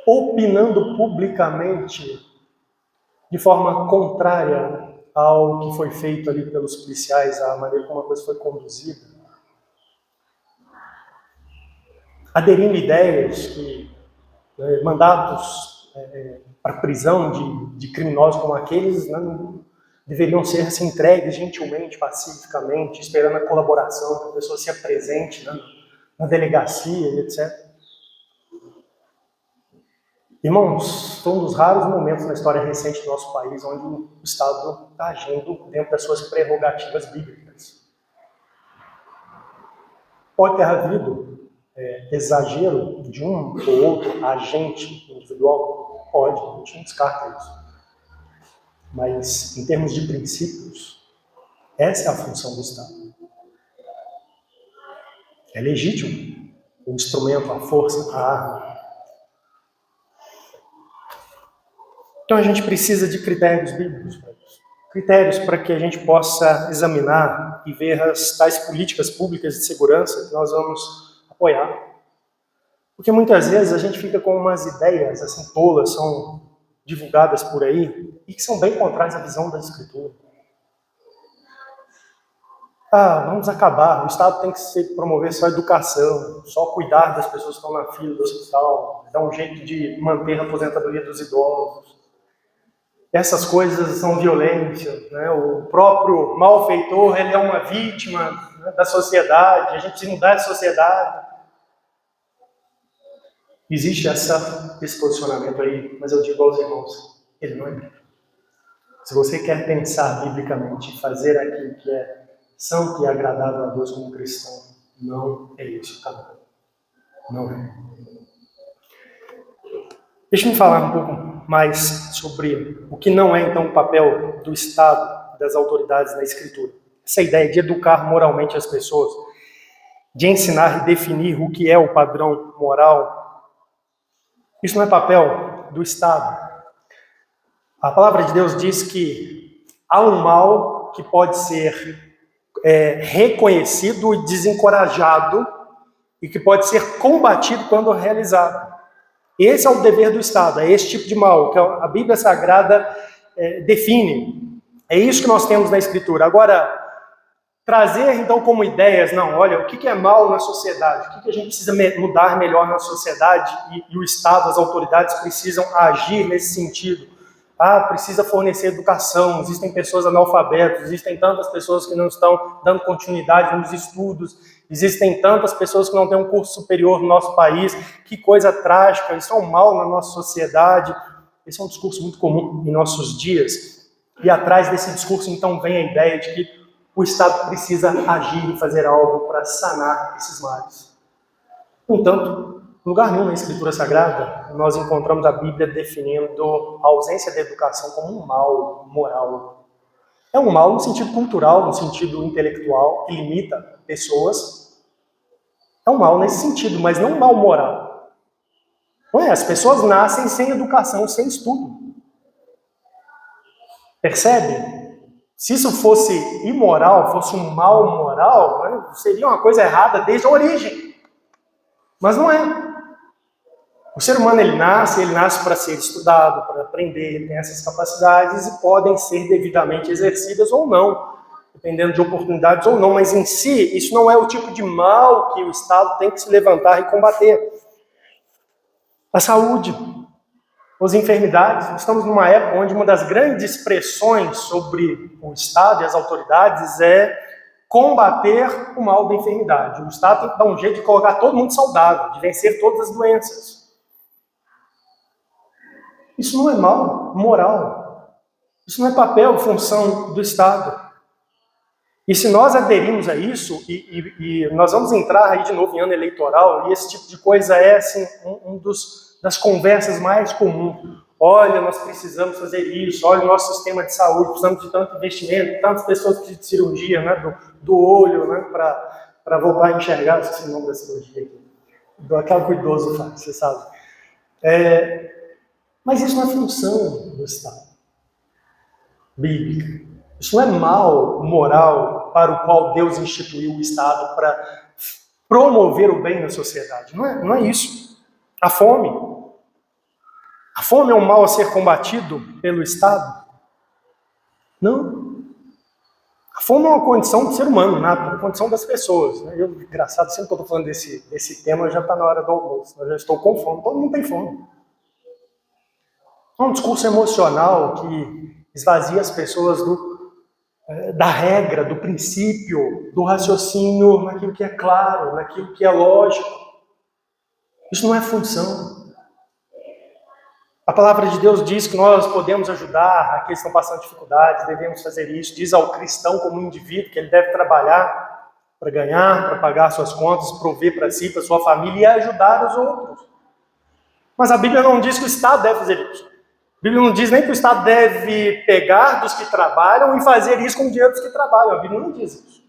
opinando publicamente de forma contrária ao que foi feito ali pelos policiais, a maneira como a coisa foi conduzida. Aderindo ideias que mandados para prisão de criminosos como aqueles, né, não deveriam ser assim, entregues gentilmente, pacificamente, esperando a colaboração, que a pessoa se apresente, né, na delegacia e etc. Irmãos, foi um dos raros momentos na história recente do nosso país onde o Estado está agindo dentro das suas prerrogativas bíblicas. Pode ter havido exagero de um ou outro agente individual? Pode, a gente não descarta isso. Mas, em termos de princípios, essa é a função do Estado. É legítimo o instrumento, a força, a arma. Então a gente precisa de critérios bíblicos para isso. Critérios para que a gente possa examinar e ver as tais políticas públicas de segurança que nós vamos apoiar. Porque muitas vezes a gente fica com umas ideias assim tolas, são divulgadas por aí, e que são bem contrárias à visão da Escritura. Vamos acabar, o Estado tem que promover só a educação, só cuidar das pessoas que estão na fila do hospital, dar um jeito de manter a aposentadoria dos idosos. Essas coisas são violência, né? O próprio malfeitor, ele é uma vítima, né, da sociedade, a gente precisa mudar de sociedade. Existe esse posicionamento aí, mas eu digo aos irmãos, ele não é bíblico. Se você quer pensar biblicamente e fazer aquilo que é santo e agradável a Deus como cristão, não é esse o caminho. Não é. Deixa-me falar um pouco mais sobre o que não é, então, o papel do Estado, das autoridades na Escritura. Essa ideia de educar moralmente as pessoas, de ensinar e definir o que é o padrão moral, isso não é papel do Estado. A palavra de Deus diz que há um mal que pode ser reconhecido e desencorajado e que pode ser combatido quando realizado. Esse é o dever do Estado, é esse tipo de mal que a Bíblia Sagrada define. É isso que nós temos na Escritura. Agora, trazer então como ideias, não, olha, o que é mal na sociedade, o que a gente precisa mudar melhor na sociedade e o Estado, as autoridades precisam agir nesse sentido. Precisa fornecer educação, existem pessoas analfabetas, existem tantas pessoas que não estão dando continuidade nos estudos, existem tantas pessoas que não têm um curso superior no nosso país, que coisa trágica, isso é um mal na nossa sociedade. Esse é um discurso muito comum em nossos dias. E atrás desse discurso, então, vem a ideia de que o Estado precisa agir e fazer algo para sanar esses males. No entanto, em lugar nenhum na Escritura Sagrada, nós encontramos a Bíblia definindo a ausência da educação como um mal moral. É um mal no sentido cultural, no sentido intelectual, que limita pessoas. É um mal nesse sentido, mas não um mal moral. Não é? As pessoas nascem sem educação, sem estudo. Percebe? Se isso fosse imoral, fosse um mal moral, né, seria uma coisa errada desde a origem. Mas não é. O ser humano, ele nasce para ser estudado, para aprender, ele tem essas capacidades e podem ser devidamente exercidas ou não, dependendo de oportunidades ou não, mas em si, isso não é o tipo de mal que o Estado tem que se levantar e combater. A saúde, as enfermidades, estamos numa época onde uma das grandes pressões sobre o Estado e as autoridades é combater o mal da enfermidade. O Estado tem que dar um jeito de colocar todo mundo saudável, de vencer todas as doenças. Isso não é mal moral. Isso não é papel, função do Estado. E se nós aderimos a isso, e nós vamos entrar aí de novo em ano eleitoral, e esse tipo de coisa é assim, das conversas mais comuns. Olha, nós precisamos fazer isso, olha o nosso sistema de saúde, precisamos de tanto investimento, tantas pessoas precisam de cirurgia, né, do olho, né, para voltar a enxergar, esqueci o nome da cirurgia aqui, aquela que o idoso faz, você sabe. Mas isso não é função do Estado bíblica. Isso não é mal moral para o qual Deus instituiu o Estado para promover o bem na sociedade. Não é isso. A fome é um mal a ser combatido pelo Estado? Não. A A fome é uma condição do ser humano, uma condição das pessoas. Né? Engraçado, sempre que eu estou falando desse tema, já está na hora do almoço. Eu já estou com fome, todo mundo tem fome. É um discurso emocional que esvazia as pessoas da regra, do princípio, do raciocínio, naquilo que é claro, naquilo que é lógico. Isso não é função. A palavra de Deus diz que nós podemos ajudar aqueles que estão passando dificuldades, devemos fazer isso. Diz ao cristão como indivíduo que ele deve trabalhar para ganhar, para pagar suas contas, prover para si, para sua família e ajudar os outros. Mas a Bíblia não diz que o Estado deve fazer isso. A Bíblia não diz nem que o Estado deve pegar dos que trabalham e fazer isso com o dinheiro dos que trabalham. A Bíblia não diz isso.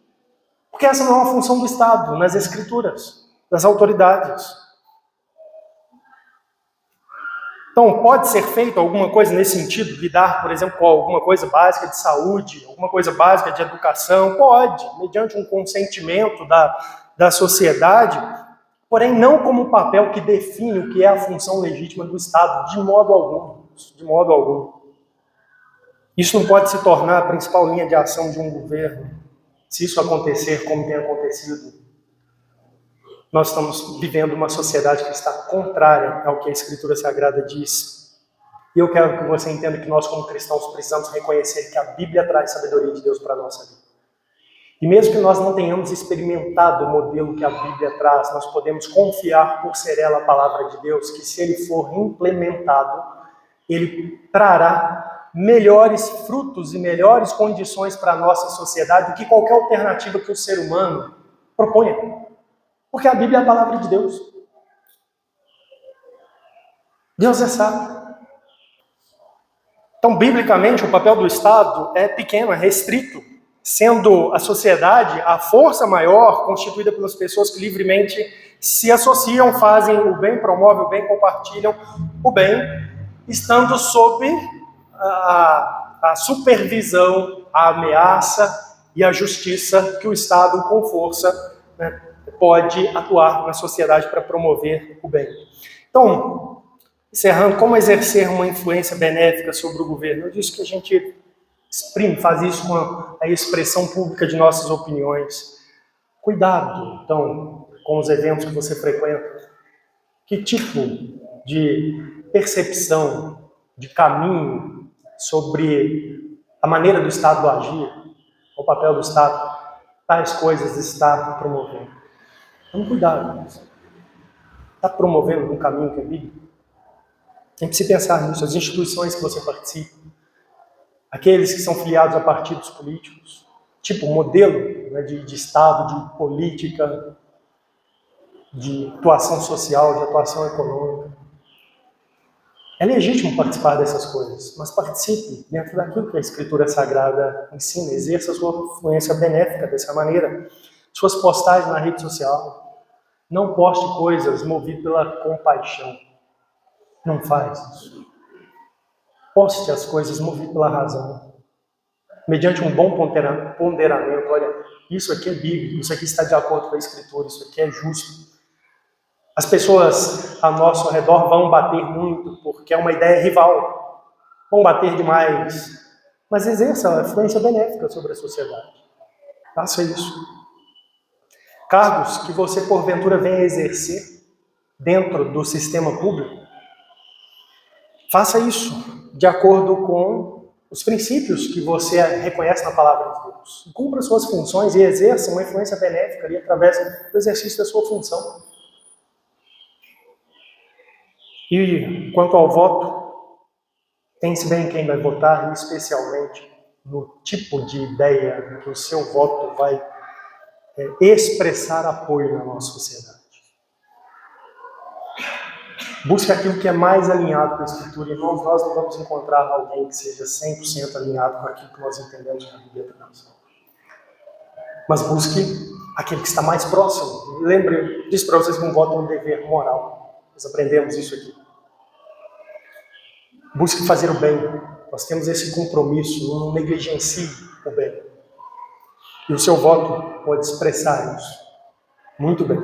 Porque essa não é uma função do Estado, nas Escrituras, das autoridades. Então, pode ser feito alguma coisa nesse sentido? Lidar, por exemplo, com alguma coisa básica de saúde, alguma coisa básica de educação? Pode, mediante um consentimento da sociedade, porém não como um papel que define o que é a função legítima do Estado, de modo algum. De modo algum. Isso não pode se tornar a principal linha de ação de um governo, se isso acontecer como tem acontecido. Nós estamos vivendo uma sociedade que está contrária ao que a Escritura Sagrada diz. E eu quero que você entenda que nós, como cristãos, precisamos reconhecer que a Bíblia traz sabedoria de Deus para a nossa vida. E mesmo que nós não tenhamos experimentado o modelo que a Bíblia traz, nós podemos confiar, por ser ela a palavra de Deus, que se ele for implementado, ele trará melhores frutos e melhores condições para a nossa sociedade do que qualquer alternativa que o ser humano proponha. Porque a Bíblia é a palavra de Deus. Deus é sábio. Então, biblicamente, o papel do Estado é pequeno, é restrito, sendo a sociedade a força maior constituída pelas pessoas que livremente se associam, fazem o bem, promovem o bem, compartilham o bem, estando sob a supervisão, a ameaça e a justiça que o Estado, com força, pode atuar na sociedade para promover o bem. Então, encerrando, como exercer uma influência benéfica sobre o governo? Eu disse que a gente faz isso com a expressão pública de nossas opiniões. Cuidado, então, com os eventos que você frequenta. Que tipo de percepção, de caminho sobre a maneira do Estado agir, o papel do Estado, tais coisas está promovendo? Então, cuidado. Está promovendo um caminho que é bíblico? Tem que se pensar nisso. As instituições que você participa, aqueles que são filiados a partidos políticos, tipo modelo, né, de Estado, de política, de atuação social, de atuação econômica. É legítimo participar dessas coisas, mas participe dentro daquilo que a Escritura Sagrada ensina, exerça a sua influência benéfica dessa maneira. Suas postagens na rede social, não poste coisas movidas pela compaixão. Não faz isso. Poste as coisas movidas pela razão. Mediante um bom ponderamento, olha, isso aqui é bíblico, isso aqui está de acordo com a Escritura, isso aqui é justo. As pessoas ao nosso redor vão bater muito, porque é uma ideia rival. Vão bater demais. Mas exerça a influência benéfica sobre a sociedade. Faça isso. Cargos que você, porventura, venha exercer dentro do sistema público, faça isso de acordo com os princípios que você reconhece na palavra de Deus. Cumpra suas funções e exerça uma influência benéfica ali através do exercício da sua função. E quanto ao voto, pense bem quem vai votar, e especialmente no tipo de ideia que o seu voto vai expressar apoio na nossa sociedade. Busque aquilo que é mais alinhado com a Escritura, e nós não vamos encontrar alguém que seja 100% alinhado com aquilo que nós entendemos que a Bíblia traz. Mas busque aquele que está mais próximo. Lembre, disse para vocês que um voto é um dever moral. Nós aprendemos isso aqui. Busque fazer o bem. Nós temos esse compromisso, não negligencie o bem. E o seu voto pode expressar isso. Muito bem.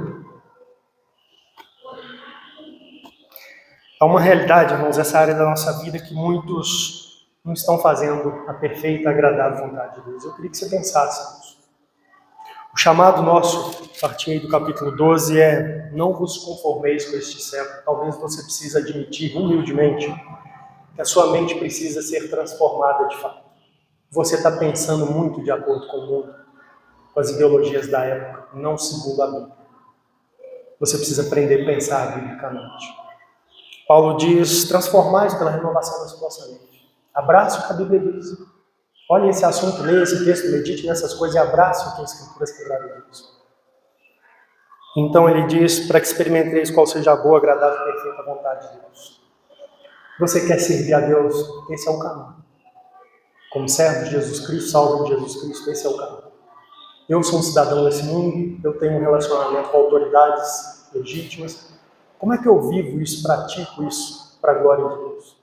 Há uma realidade, irmãos, essa área da nossa vida que muitos não estão fazendo a perfeita, agradável vontade de Deus. Eu queria que você pensasse nisso. O chamado nosso, a partir aí do capítulo 12, é: não vos conformeis com este século. Talvez você precise admitir humildemente que a sua mente precisa ser transformada de fato. Você está pensando muito de acordo com o mundo, com as ideologias da época, não segundo a Bíblia. Você precisa aprender a pensar biblicamente. Paulo diz: transformai-vos pela renovação da vossa mente. Abrace o que a Bíblia diz. Olhe esse assunto, leia esse texto, medite nessas coisas e abrace o que as Escrituras quebraram diz. Então ele diz: para que experimenteis qual seja a boa, agradável e perfeita vontade de Deus. Você quer servir a Deus? Esse é o caminho. Como servo de Jesus Cristo, salvo de Jesus Cristo, esse é o caminho. Eu sou um cidadão desse mundo, eu tenho um relacionamento com autoridades legítimas. Como é que eu vivo isso, pratico isso para a glória de Deus?